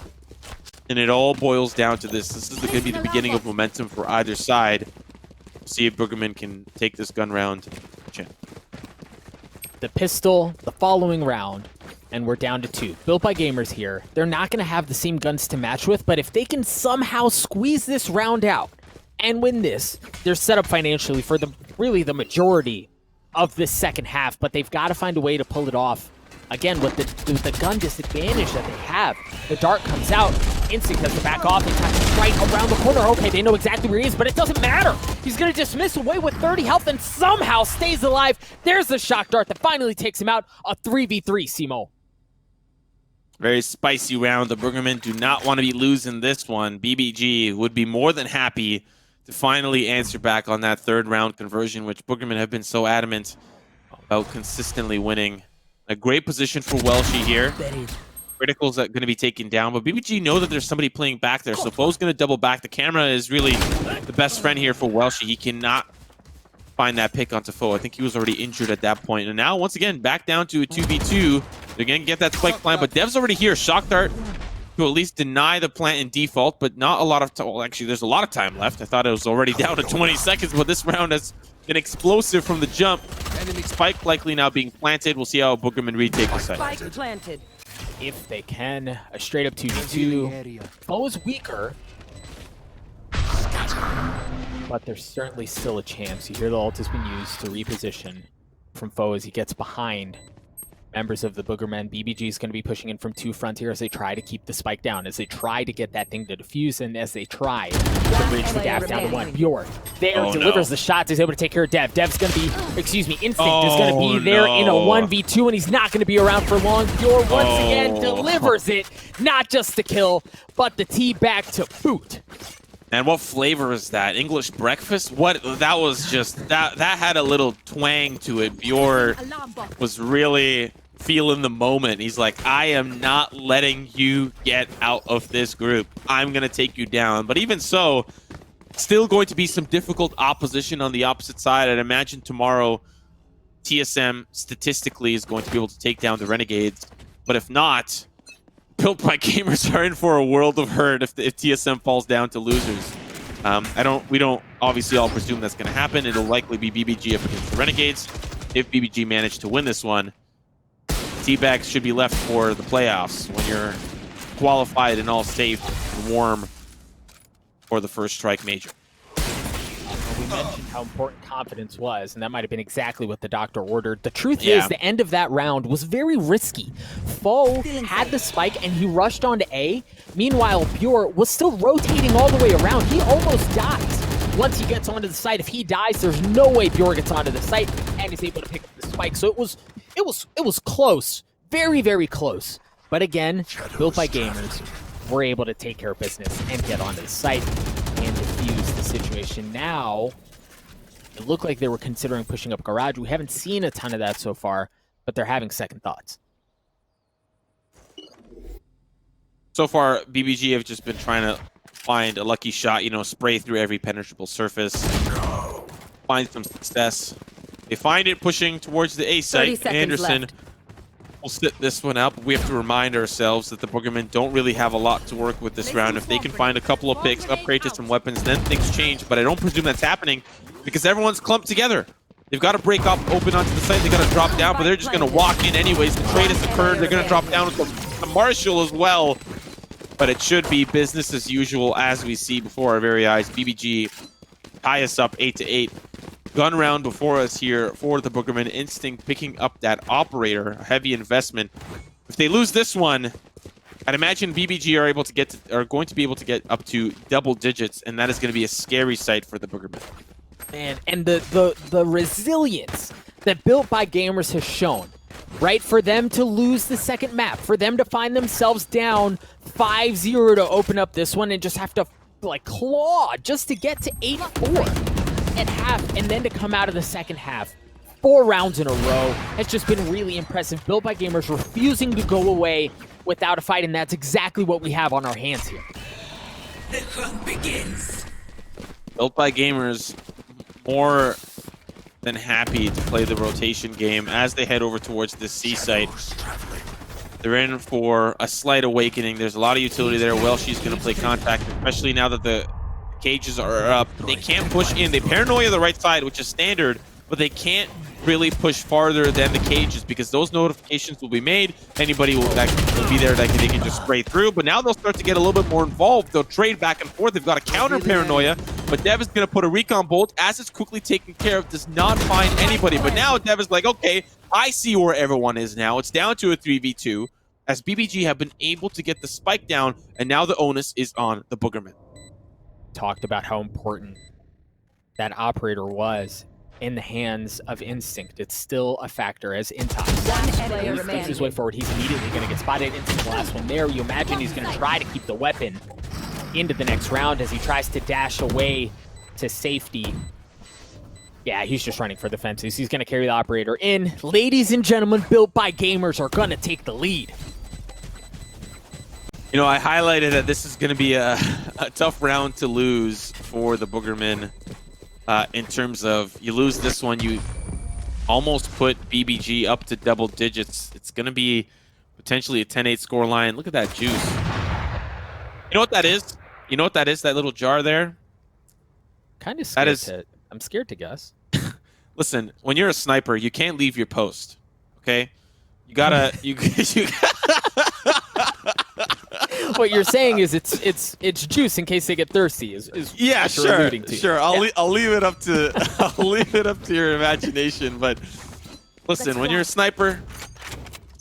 Speaker 1: and it all boils down to this. This is going to be the beginning of momentum for either side. See if Boogermen can take this gun round.
Speaker 2: The pistol, the following round, and we're down to 2. Built by Gamers here. They're not going to have the same guns to match with, but if they can somehow squeeze this round out and win this, they're set up financially for really the majority of this second half, but they've got to find a way to pull it off. Again, with the gun disadvantage that they have. The dart comes out. Instinct has to back off. He's right around the corner. Okay, they know exactly where he is, but it doesn't matter. He's going to dismiss away with 30 health and somehow stays alive. There's the shock dart that finally takes him out. A 3v3, Simo.
Speaker 1: Very spicy round. The Boogermen do not want to be losing this one. BBG would be more than happy to finally answer back on that third round conversion, which Boogermen have been so adamant about consistently winning. A great position for Welshie here. Critical's going to be taken down, but BBG know that there's somebody playing back there, so Foe's going to double back. The camera is really the best friend here for Welshie. He cannot find that pick onto Foe. I think he was already injured at that point. And now, once again, back down to a 2v2. They're going to get that spike plant, but Dev's already here. Shock Dart to at least deny the plant in default, but not a lot of time. Well, actually, there's a lot of time left. I thought it was already down to 20 seconds, but this round has been explosive from the jump. Enemy spike likely now being planted. We'll see how Boogermen retake the site.
Speaker 3: Spike planted.
Speaker 2: If they can, a straight up 2v2. Foe is weaker, but there's certainly still a chance. You hear the ult has been used to reposition from Foe as he gets behind members of the Boogermen. BBG is going to be pushing in from 2 front here as they try to keep the spike down, as they try to get that thing to defuse, and as they try to bridge the gap down to 1. Bjork there delivers the shots, is able to take care of Dev. Dev's going to be, Instinct is going to be there in a 1v2, and he's not going to be around for long. Bjork once again delivers it, not just the kill, but the tee back to boot.
Speaker 1: And what flavor is that? English breakfast? What? That was just, that had a little twang to it. Bjork was really feeling the moment. He's like, I am not letting you get out of this group. I'm going to take you down. But even so, still going to be some difficult opposition on the opposite side. I'd imagine tomorrow TSM statistically is going to be able to take down the Renegades. But if not, Built by Gamers are in for a world of hurt if TSM falls down to losers. We don't obviously all presume that's going to happen. It'll likely be BBG up against the Renegades. If BBG manage to win this one, T-Bags should be left for the playoffs when you're qualified and all safe and warm for the first strike major.
Speaker 2: We mentioned how important confidence was, and that might have been exactly what the doctor ordered. The truth is, the end of that round was very risky. Foe had the spike, and he rushed onto A. Meanwhile, Bjork was still rotating all the way around. He almost dies. Once he gets onto the site, if he dies, there's no way Bjork gets onto the site, and is able to pick up the spike. So it was close. Very, very close. But again, Built by Gamers were able to take care of business and get onto the site and defuse the situation. Now, it looked like they were considering pushing up Garage. We haven't seen a ton of that so far, but they're having second thoughts.
Speaker 1: So far, BBG have just been trying to find a lucky shot, you know, spray through every penetrable surface, find some success. They find it pushing towards the A site. Anderson will sit this one up. We have to remind ourselves that the Boogermen don't really have a lot to work with this round. If they can find a couple of picks, upgrade to some weapons, then things change. But I don't presume that's happening because everyone's clumped together. They've got to break up, open onto the site. They got to drop down, but they're just going to walk in anyways. The trade has occurred. They're going to drop down with the Marshall as well. But it should be business as usual as we see before our very eyes. BBG tie us up 8-8. gun round before us here for the Boogermen. Instinct picking up that operator, a heavy investment. If they lose this one, I'd imagine BBG are going to be able to get up to double digits, and that is going to be a scary sight for the Boogermen.
Speaker 2: Man, and the resilience that Built by Gamers has shown, right? For them to lose the second map, for them to find themselves down 5-0 to open up this one and just have to like claw just to get to 8-4 at half, and then to come out of the second half 4 rounds in a row has just been really impressive. Built by Gamers refusing to go away without a fight, and that's exactly what we have on our hands here.
Speaker 4: The hunt begins.
Speaker 1: Built by Gamers more than happy to play the rotation game as they head over towards this C site. They're in for a slight awakening. There's a lot of utility there. Well, she's going to play contact, especially now that the cages are up. They can't push in. They paranoia the right side, which is standard, but they can't really push farther than the cages because those notifications will be made. Anybody that will be there that they can just spray through. But now they'll start to get a little bit more involved. They'll trade back and forth. They've got a counter paranoia, but Dev is going to put a recon bolt as it's quickly taken care of. Does not find anybody. But now Dev is like, okay, I see where everyone is now. It's down to a 3v2 as BBG have been able to get the spike down, and now the onus is on the Boogermen.
Speaker 2: Talked about how important that operator was in the hands of Instinct. It's still a factor as Intox puts his way forward. He's immediately going to get spotted. Instinct, the last one there. You imagine he's going to try to keep the weapon into the next round as he tries to dash away to safety. Yeah, he's just running for the fences. He's going to carry the operator in. Ladies and gentlemen, Built by Gamers are going to take the lead.
Speaker 1: You know, I highlighted that this is going to be a tough round to lose for the Boogermen. In terms of, you lose this one, you almost put BBG up to double digits. It's going to be potentially a 10-8 score line. Look at that juice. You know what that is? You know what that is, that little jar there?
Speaker 2: Kind of scared I'm scared to guess.
Speaker 1: Listen, when you're a sniper, you can't leave your post, okay? You gotta...
Speaker 2: What you're saying is it's juice in case they get thirsty. Is
Speaker 1: yeah,
Speaker 2: what you're
Speaker 1: sure,
Speaker 2: alluding to.
Speaker 1: sure. I'll leave it up to your imagination. But listen, when you're a sniper,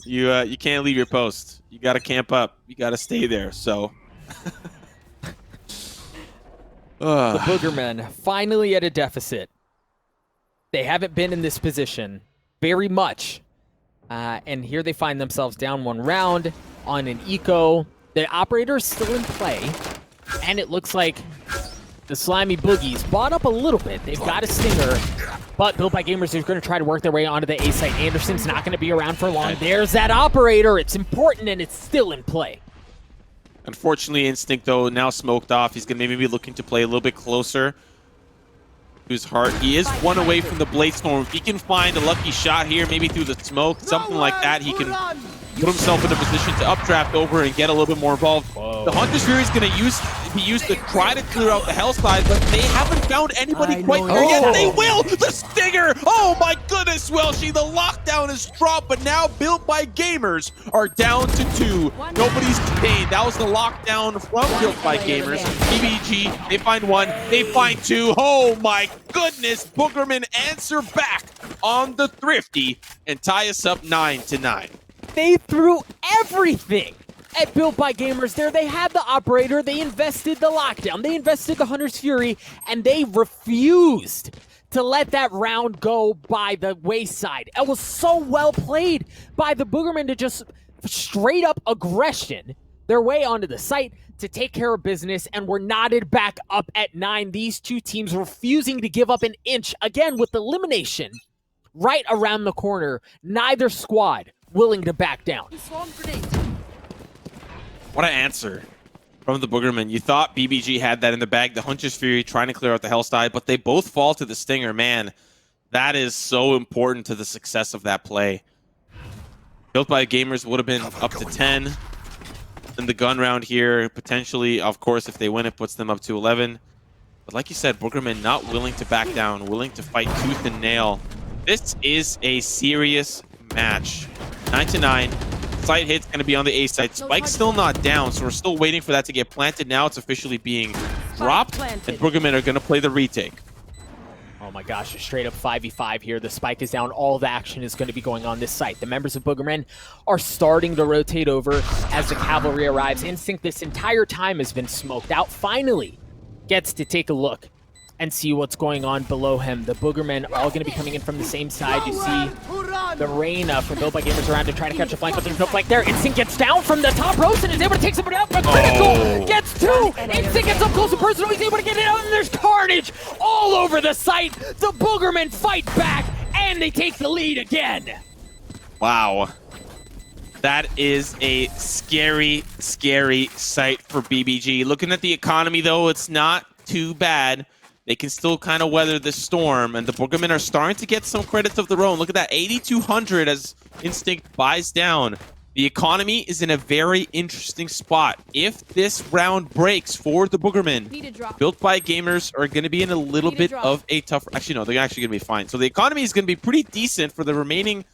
Speaker 1: you can't leave your post. You gotta camp up. You gotta stay there. So
Speaker 2: the Boogermen finally at a deficit. They haven't been in this position very much, and here they find themselves down 1 round on an eco. The operator is still in play, and it looks like the Slimy Boogies bought up a little bit. They've got a stinger, but Built by Gamers is going to try to work their way onto the A site. Anderson's not going to be around for long. There's that operator. It's important, and it's still in play.
Speaker 1: Unfortunately, Instinct, though, now smoked off. He's going to maybe be looking to play a little bit closer to his heart. He is 1 away from the Blade Storm. If he can find a lucky shot here, maybe through the smoke, something like that, he can put himself in a position to updraft over and get a little bit more involved. Whoa. The Hunter's Fury is going to be used to try to clear out the hell side, but they haven't found anybody quite there yet. They will! The Stinger! Oh my goodness, Welshie! The lockdown is dropped, but now Built by Gamers are down to 2. Nobody's contained. That was the lockdown from Built by Gamers. BBG, they find 1, they find 2. Oh my goodness! Boogermen answer back on the Thrifty and tie us up 9-9.
Speaker 2: They threw everything at Built by Gamers there. They had the operator, they invested the lockdown, they invested the Hunter's Fury, and they refused to let that round go by the wayside. It was so well played by the Boogermen to just straight up aggression their way onto the site to take care of business, and we're knotted back up at 9. These two teams refusing to give up an inch, again with elimination right around the corner. Neither squad willing to back down.
Speaker 1: What an answer from the Boogermen. You thought BBG had that in the bag. The Hunter's Fury trying to clear out the Hellside, but they both fall to the Stinger. Man, that is so important to the success of that play. Built by Gamers would have been up to 10 in the gun round here. Potentially, of course, if they win, it puts them up to 11. But like you said, Boogermen not willing to back down, willing to fight tooth and nail. This is a serious match. 9-9. Site hit's going to be on the A site. Spike's still not down, so we're still waiting for that to get planted. Now it's officially being dropped, and Boogermen are going to play the retake.
Speaker 2: Oh my gosh, a straight up 5v5 here. The spike is down. All the action is going to be going on this site. The members of BOOGERMEN are starting to rotate over as the cavalry arrives. Instinct this entire time has been smoked out. Finally gets to take a look and see what's going on below him. The BOOGERMEN are all going to be coming in from the same side. You see the rain for Built by Gamers around to try to catch a flank, but there's no flank there. Instinct gets down from the top ropes and is able to take somebody out, but Critical gets two! Instinct gets up close and personal, he's able to get it out, and there's carnage all over the site! The BOOGERMEN fight back, and they take the lead again!
Speaker 1: Wow. That is a scary, scary sight for BBG. Looking at the economy, though, it's not too bad. They can still kind of weather this storm, and the BOOGERMEN are starting to get some credits of their own. Look at that, 8,200 as Instinct buys down. The economy is in a very interesting spot. If this round breaks for the BOOGERMEN, Built by Gamers are going to be in a little bit of a tough... Actually, no, they're actually going to be fine. So the economy is going to be pretty decent for the remaining,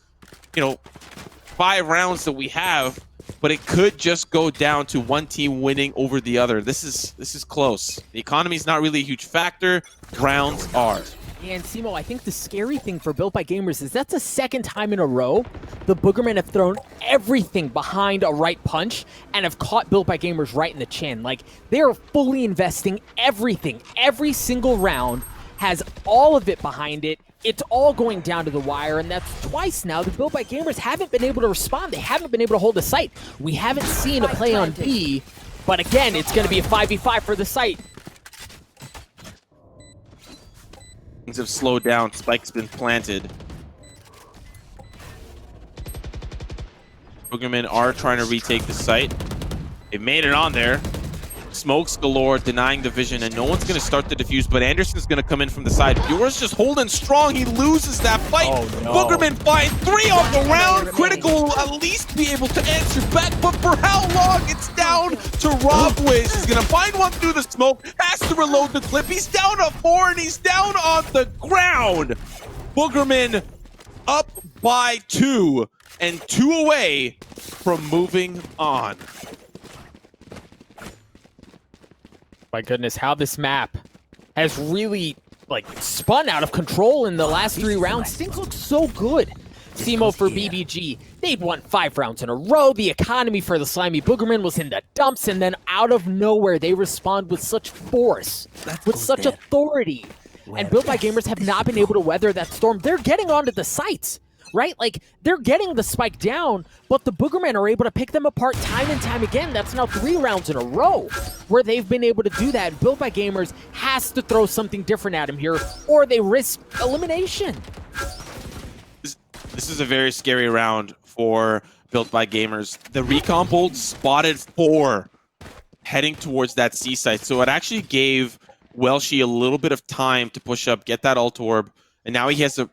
Speaker 1: 5 rounds that we have. But it could just go down to one team winning over the other. This is close. The economy is not really a huge factor. Rounds are.
Speaker 2: And Simo, I think the scary thing for Built by Gamers is that's the second time in a row the BOOGERMEN have thrown everything behind a right punch and have caught Built by Gamers right in the chin. Like, they are fully investing everything. Every single round has all of it behind it. It's all going down to the wire, and that's twice now the Built by Gamers haven't been able to respond. They haven't been able to hold the site. We haven't seen a play on B, but again, it's going to be a 5v5 for the site.
Speaker 1: Things have slowed down. Spike's been planted. BOOGERMEN are trying to retake the site. They've made it on there. Smokes galore, denying the vision, and no one's going to start the defuse, but Anderson's going to come in from the side. Bureau's just holding strong. He loses that fight.
Speaker 2: Oh, no.
Speaker 1: BOOGERMEN find 3 off the round. Critical will at least be able to answer back, but for how long? It's down to Rob Wiz. He's going to find one through the smoke, has to reload the clip. He's down to 4, and he's down on the ground. BOOGERMEN up by 2, and 2 away from moving on.
Speaker 2: My goodness, how this map has really, spun out of control in the last 3 rounds. Things look so good. Simo for BBG, they'd won 5 rounds in a row. The economy for the Slimy BOOGERMEN was in the dumps, and then out of nowhere, they respond with such force, with such authority. And Built by Gamers have not been able to weather that storm. They're getting onto the sites, right? They're getting the spike down, but the BOOGERMEN are able to pick them apart time and time again. That's now 3 rounds in a row where they've been able to do that. Built by Gamers has to throw something different at him here, or they risk elimination.
Speaker 1: This is a very scary round for Built by Gamers. The recon bolt spotted 4 heading towards that C site, so it actually gave Welshi a little bit of time to push up, get that ult orb, and now he has a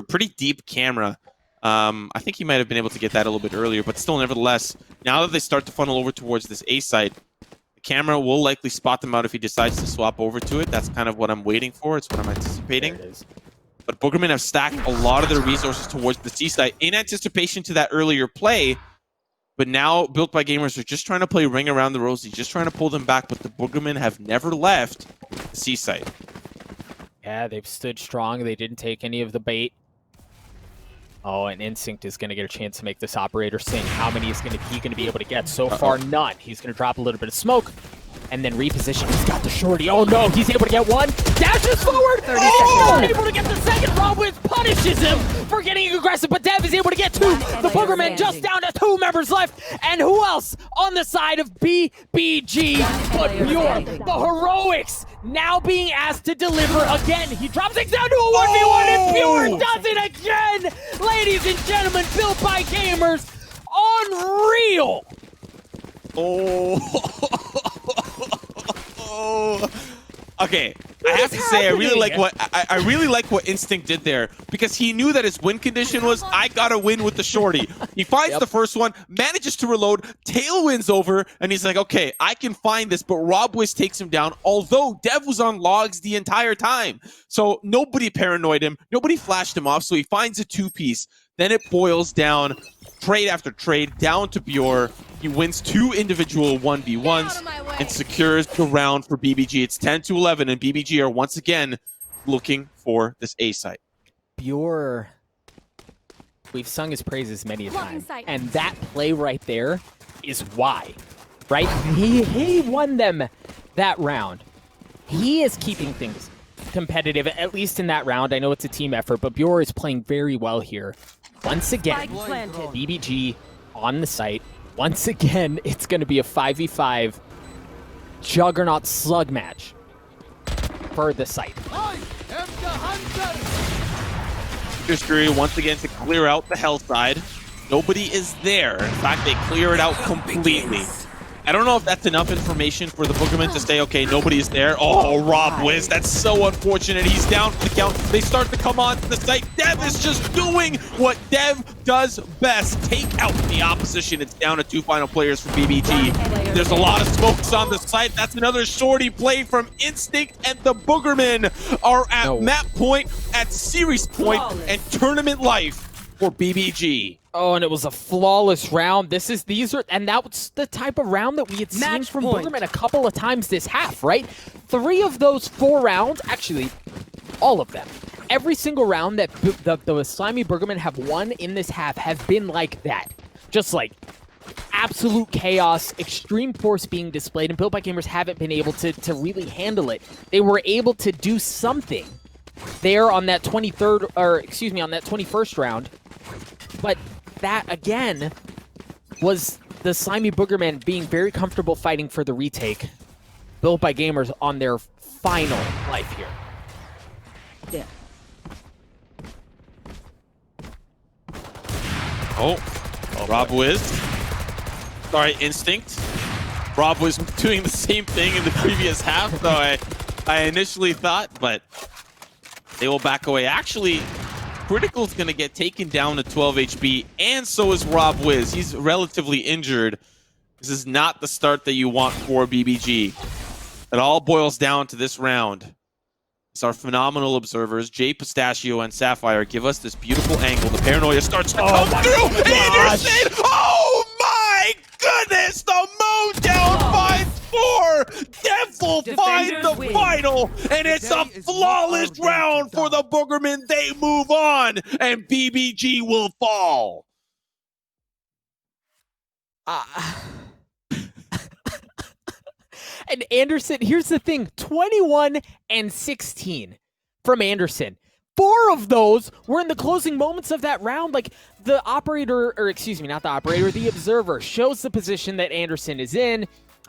Speaker 1: pretty deep camera. I think he might have been able to get that a little bit earlier, but still, nevertheless, now that they start to funnel over towards this A site, the camera will likely spot them out if he decides to swap over to it. That's kind of what I'm waiting for. It's what I'm anticipating.
Speaker 2: There it is.
Speaker 1: But BOOGERMEN have stacked a lot of their resources towards the C site in anticipation to that earlier play. But now, Built by Gamers are just trying to play ring around the rosy, just trying to pull them back, but the BOOGERMEN have never left the C site.
Speaker 2: Yeah, they've stood strong. They didn't take any of the bait. Oh, and Instinct is going to get a chance to make this operator sing. How many is he going to be able to get? So far, none. He's going to drop a little bit of smoke and then reposition. He's got the shorty. Oh, no. He's able to get one. Dashes forward. Not able to get the second. Robwitz punishes him for getting aggressive, but Dev is able to get 2. The BOOGERMEN just down to 2 members left. And who else on the side of BBG but Pure? The heroics now being asked to deliver again. He drops things down to a 1v1 and Pure does it again. Ladies and gentlemen, Built by Gamers, unreal.
Speaker 1: Okay, I have to say I really like what Instinct did there, because he knew that his win condition was I gotta win with the shorty. He finds the first one, manages to reload, tailwinds over, and he's like, okay, I can find this, but Rob Wiz takes him down, although Dev was on logs the entire time. So nobody paranoid him, nobody flashed him off, so he finds a 2-piece. Then it boils down, trade after trade, down to Bjor. He wins 2 individual 1v1s and secures the round for BBG. It's 10-11, and BBG are once again looking for this A site.
Speaker 2: Bjor, we've sung his praises many a
Speaker 5: Blocking
Speaker 2: time,
Speaker 5: sight.
Speaker 2: and that play right there is why, right? He won them that round. He is keeping things competitive, at least in that round. I know it's a team effort, but Bjor is playing very well here. Once again,
Speaker 3: Spike planted.
Speaker 2: BBG on the site. Once again, it's going to be a 5v5 juggernaut slug match for the site.
Speaker 1: Here's Fury once again to clear out the hell side. Nobody is there. In fact, they clear it out completely. I don't know if that's enough information for the Boogermen to say, okay, nobody's there. Oh, Rob Wiz, that's so unfortunate. He's down for the count. They start to come on to the site. Dev is just doing what Dev does best. Take out the opposition. It's down to 2 final players for BBG. There's a lot of smokes on the site. That's another shorty play from Instinct, and the Boogermen are at map point, at series point, and tournament life for BBG.
Speaker 2: Oh, and it was a flawless round. And that was the type of round that we had seen
Speaker 3: Match
Speaker 2: from
Speaker 3: point.
Speaker 2: Boogerman a couple of times this half, right? 3 of those 4 rounds, actually, all of them. Every single round that the Slimy Boogermen have won in this half have been like that. Just like absolute chaos, extreme force being displayed, and Built by Gamers haven't been able to really handle it. They were able to do something there on that 21st round. But that, again, was the Slimy Boogermen being very comfortable fighting for the retake. Built by Gamers on their final life here.
Speaker 3: Yeah.
Speaker 1: Oh, Rob Wiz. Sorry, Instinct. Rob was doing the same thing in the previous half, though I initially thought, but they will back away. Actually, Critical's going to get taken down to 12 HP, and so is Rob Wiz. He's relatively injured. This is not the start that you want for BBG. It all boils down to this round. It's our phenomenal observers, Jay Pistachio and Sapphire, give us this beautiful angle. The paranoia starts to come through. Anderson! Oh my goodness! The moon down finds 4. Devil finds the
Speaker 3: win.
Speaker 1: final, and it's a flawless round for the Boogermen. They move on, and BBG will fall.
Speaker 2: And Anderson, here's the thing, 21 and 16 from Anderson. 4 of those were in the closing moments of that round. Like, the operator, or excuse me, not the operator, the observer shows the position that Anderson is in.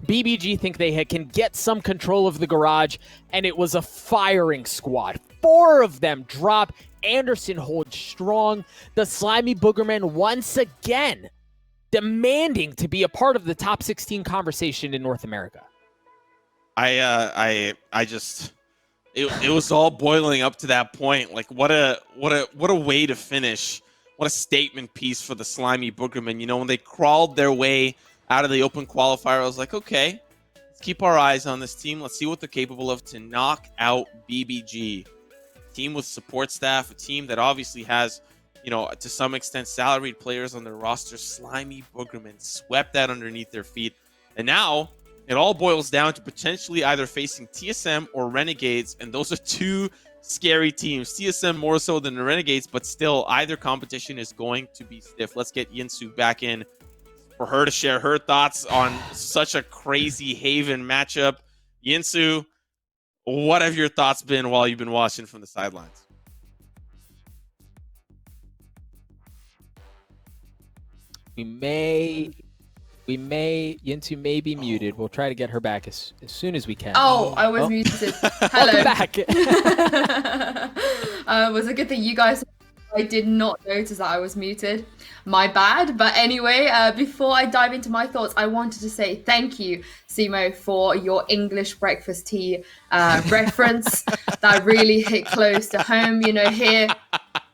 Speaker 2: BBG think they can get some control of the garage, and it was a firing squad. 4 of them drop. Anderson holds strong. The Slimy Boogermen once again demanding to be a part of the top 16 conversation in North America.
Speaker 1: I just it was all boiling up to that point. Like what a way to finish. What a statement piece for the Slimy Boogermen. You know, when they crawled their way out of the open qualifier, I was like, okay, let's keep our eyes on this team. Let's see what they're capable of to knock out BBG. Team with support staff, a team that obviously has, you know, to some extent salaried players on their roster. Slimy Boogermen swept that underneath their feet. And now it all boils down to potentially either facing TSM or Renegades, and those are 2 scary teams. TSM more so than the Renegades, but still, either competition is going to be stiff. Let's get Yinsu back in for her to share her thoughts on such a crazy Haven matchup. Yinsu, what have your thoughts been while you've been watching from the sidelines?
Speaker 2: Yinsu may be muted. We'll try to get her back as soon as we can.
Speaker 6: Oh, I was muted. Hello.
Speaker 2: Welcome back.
Speaker 6: Was it good that you guys... I did not notice that I was muted. My bad. But anyway, before I dive into my thoughts, I wanted to say thank you, Simo, for your English breakfast tea reference. That really hit close to home. You know, here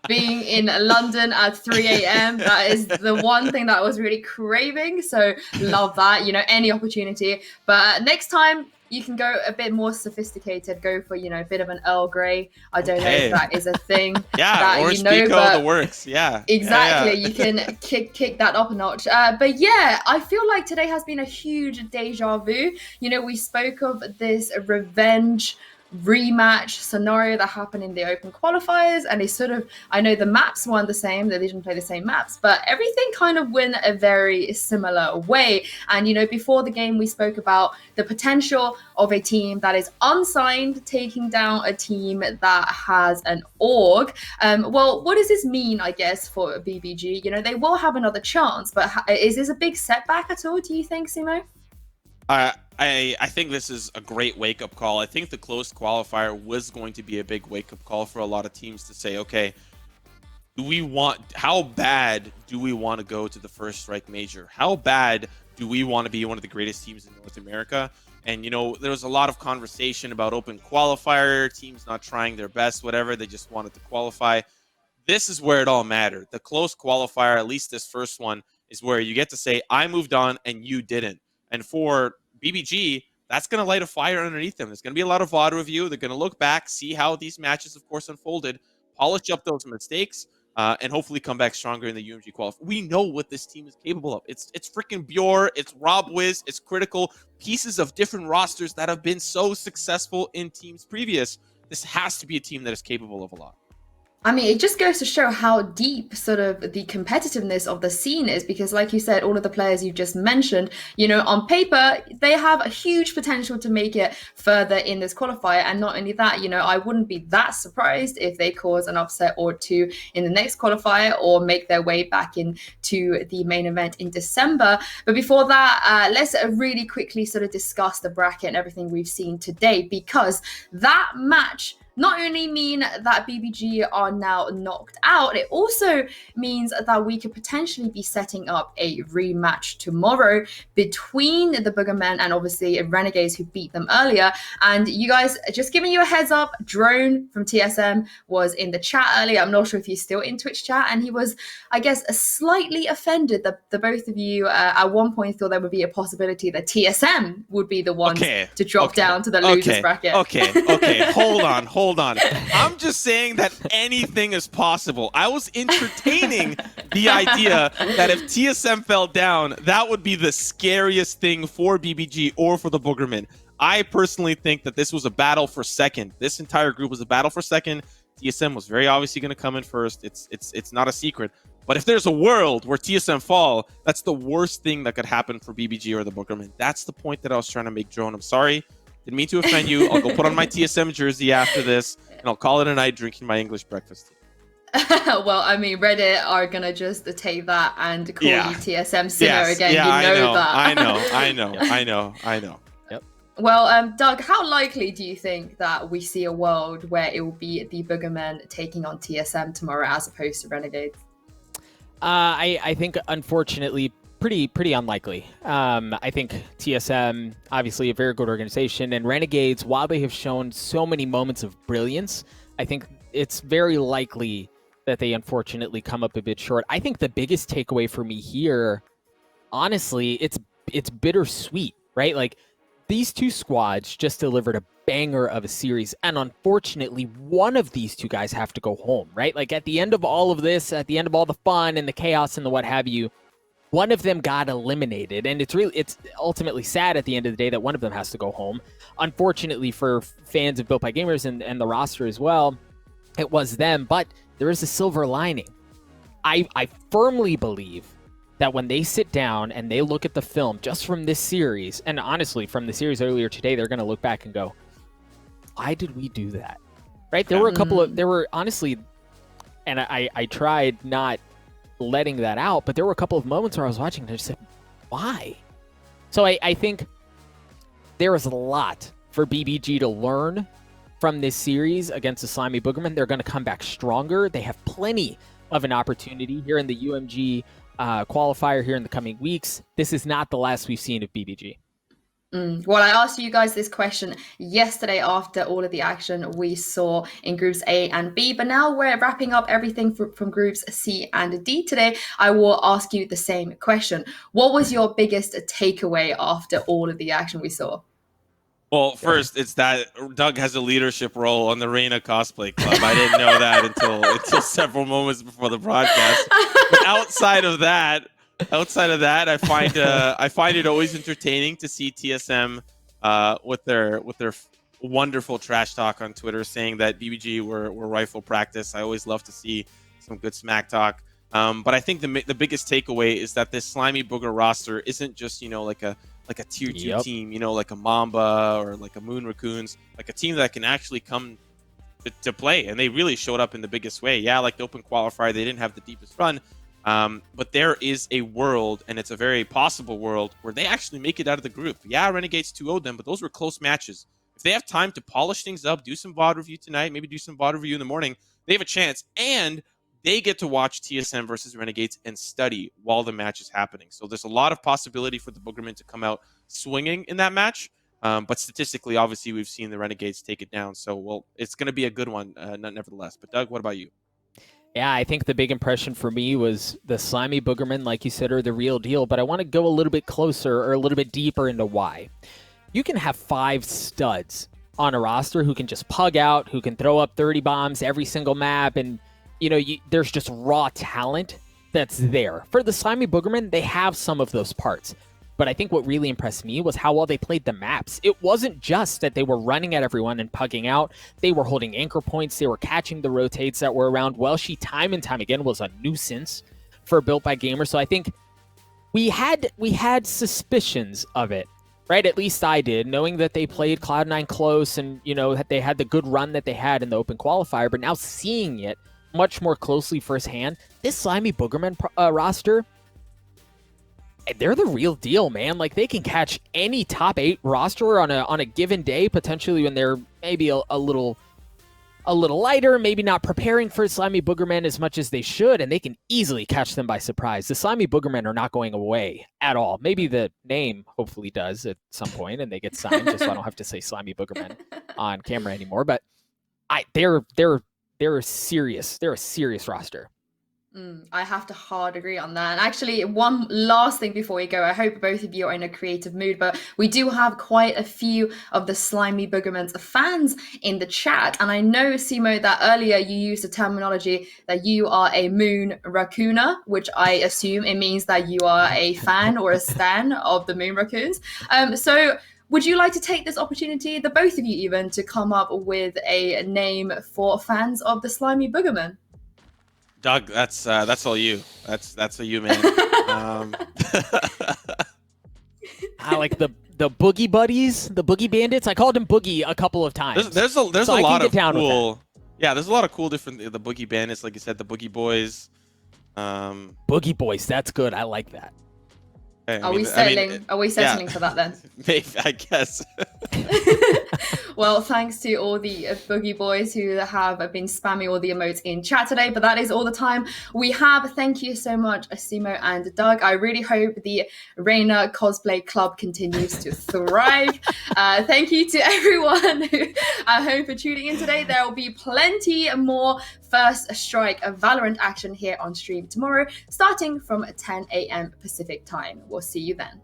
Speaker 6: being in London at 3 a.m. that is the one thing that I was really craving. So love that, you know, any opportunity. But next time you can go a bit more sophisticated, go for, you know, a bit of an Earl Grey. I don't know if that is a thing.
Speaker 1: Yeah,
Speaker 6: that
Speaker 1: Orange
Speaker 6: you know,
Speaker 1: Pico,
Speaker 6: but
Speaker 1: the works. Yeah.
Speaker 6: exactly.
Speaker 1: Yeah.
Speaker 6: You can kick that up a notch. But yeah, I feel like today has been a huge deja vu. You know, we spoke of this revenge rematch scenario that happened in the open qualifiers, and they sort of, I know the maps weren't the same, they didn't play the same maps, but everything kind of went a very similar way. And before the game we spoke about the potential of a team that is unsigned taking down a team that has an org. Well, what does this mean, I guess, for BBG? They will have another chance, but is this a big setback at all, do you think, Simo?
Speaker 1: I think this is a great wake-up call. I think the closed qualifier was going to be a big wake-up call for a lot of teams to say, okay, how bad do we want to go to the first strike major? How bad do we want to be one of the greatest teams in North America? And, there was a lot of conversation about open qualifier, teams not trying their best, whatever. They just wanted to qualify. This is where it all mattered. The close qualifier, at least this first one, is where you get to say, I moved on and you didn't. And for BBG, that's going to light a fire underneath them. There's going to be a lot of VOD review. They're going to look back, see how these matches, of course, unfolded, polish up those mistakes, and hopefully come back stronger in the UMG qualifier. We know what this team is capable of. It's freaking Bjor, it's Rob Wiz, it's Critical, pieces of different rosters that have been so successful in teams previous. This has to be a team that is capable of a lot.
Speaker 6: I mean, it just goes to show how deep sort of the competitiveness of the scene is, because like you said, all of the players you just mentioned, on paper, they have a huge potential to make it further in this qualifier. And not only that, I wouldn't be that surprised if they cause an upset or two in the next qualifier or make their way back into the main event in December. But before that, let's really quickly sort of discuss the bracket and everything we've seen today, because that match not only mean that BBG are now knocked out, it also means that we could potentially be setting up a rematch tomorrow between the BOOGERMEN and obviously Renegades, who beat them earlier. And you guys, just giving you a heads up, Drone from TSM was in the chat earlier. I'm not sure if he's still in Twitch chat, and he was, I guess, slightly offended that the both of you at one point thought there would be a possibility that TSM would be the ones to drop down to the losers bracket.
Speaker 1: Okay, hold on. I'm just saying that anything is possible. I was entertaining the idea that if TSM fell down, that would be the scariest thing for BBG or for the BOOGERMEN. I personally think that this was a battle for second. This entire group was a battle for second. TSM was very obviously going to come in first. It's not a secret. But if there's a world where TSM fall, that's the worst thing that could happen for BBG or the BOOGERMEN. That's the point that I was trying to make, Drone. I'm sorry. Didn't mean to offend you. I'll go put on my TSM jersey after this, and I'll call it a night drinking my English breakfast.
Speaker 6: Well, I mean, Reddit are going to just take that and call you TSM Sinner again.
Speaker 1: Yeah,
Speaker 6: you know that.
Speaker 1: I know.
Speaker 2: Yep.
Speaker 6: Well, Doug, how likely do you think that we see a world where it will be the BOOGERMEN taking on TSM tomorrow as opposed to Renegades?
Speaker 2: I think, unfortunately, pretty unlikely. I think TSM, obviously a very good organization, and Renegades, while they have shown so many moments of brilliance, I think it's very likely that they unfortunately come up a bit short. I think the biggest takeaway for me here, honestly, it's bittersweet, right? Like, these two squads just delivered a banger of a series, and unfortunately, one of these two guys have to go home, right? Like, at the end of all of this, at the end of all the fun and the chaos and the what have you, one of them got eliminated, and it's ultimately sad at the end of the day that one of them has to go home. Unfortunately for fans of Built by Gamers and the roster as well, it was them, but there is a silver lining. I firmly believe that when they sit down and they look at the film just from this series, and honestly from the series earlier today, they're going to look back and go, why did we do that? Right? There were honestly, and I tried not letting that out, but there were a couple of moments where I was watching and I just said, why? So I think there is a lot for BBG to learn from this series against the Slimy BOOGERMEN. They're going to come back stronger. They have plenty of an opportunity here in the UMG qualifier here in the coming weeks. This is not the last we've seen of BBG.
Speaker 6: Well, I asked you guys this question yesterday after all of the action we saw in groups A and B, but now we're wrapping up everything from groups C and D today. I will ask you the same question. What was your biggest takeaway after all of the action we saw?
Speaker 1: Well, first, it's that Doug has a leadership role on the Reina Cosplay Club. I didn't know that until several moments before the broadcast. But outside of that, I find it always entertaining to see TSM with their wonderful trash talk on Twitter saying that BBG were rifle practice. I always love to see some good smack talk. But I think the biggest takeaway is that this Slimy Booger roster isn't just, you know, like a tier 2 team, you know, like a Mamba or like a Moon Raccoons, like a team that can actually come to play. And they really showed up in the biggest way. Yeah, like the Open Qualifier, they didn't have the deepest run. But there is a world, and it's a very possible world, where they actually make it out of the group. Yeah, Renegades 2-0'd them, but those were close matches. If they have time to polish things up, do some VOD review tonight, maybe do some VOD review in the morning, they have a chance. And they get to watch TSM versus Renegades and study while the match is happening. So there's a lot of possibility for the Boogermen to come out swinging in that match. But statistically, obviously, we've seen the Renegades take it down. So, well, it's going to be a good one, nevertheless. But, Doug, what about you?
Speaker 2: Yeah, I think the big impression for me was the Slimy Boogermen, like you said, are the real deal. But I want to go a little bit closer or a little bit deeper into why. You can have 5 studs on a roster who can just pug out, who can throw up 30 bombs every single map, and you know, there's just raw talent that's there. For the Slimy Boogermen, they have some of those parts. But I think what really impressed me was how well they played the maps. It wasn't just that they were running at everyone and pugging out. They were holding anchor points. They were catching the rotates that were around. Welshi, time and time again, was a nuisance for Built by Gamers. So I think we had suspicions of it, right? At least I did, knowing that they played Cloud9 close and, you know, that they had the good run that they had in the Open Qualifier. But now seeing it much more closely firsthand, this Slimy Boogerman roster, they're the real deal, man. Like, they can catch any top 8 roster on a given day, potentially when they're maybe a little lighter, maybe not preparing for Slimy Boogerman as much as they should, and they can easily catch them by surprise. The Slimy Boogermen are not going away at all. Maybe the name hopefully does at some point, and they get signed, just so I don't have to say Slimy Boogermen on camera anymore. But they're a serious roster.
Speaker 6: I have to hard agree on that. And actually, one last thing before we go, I hope both of you are in a creative mood, but we do have quite a few of the Slimy Boogermen's fans in the chat. And I know, Simo, that earlier you used the terminology that you are a Moon Raccooner, which I assume it means that you are a fan or a stan of the Moon Raccoons. So would you like to take this opportunity, the both of you even, to come up with a name for fans of the Slimy Boogermen?
Speaker 1: Doug, that's all you. That's all you, man.
Speaker 2: I like the Boogie Buddies, the Boogie Bandits. I called him Boogie a couple of times.
Speaker 1: There's a lot of cool. Yeah, there's a lot of cool different the Boogie Bandits, like you said, the Boogie Boys.
Speaker 2: Boogie Boys, that's good. I like that.
Speaker 6: Are we settling for that then?
Speaker 1: Maybe, I guess.
Speaker 6: Well, thanks to all the Boogie Boys who have been spamming all the emotes in chat today, but that is all the time we have. Thank you so much, Simo and Doug. I really hope the Reina Cosplay Club continues to thrive. Thank you to everyone who at home for tuning in today. There will be plenty more First Strike of Valorant action here on stream tomorrow, starting from 10 a.m. Pacific time. We'll see you then.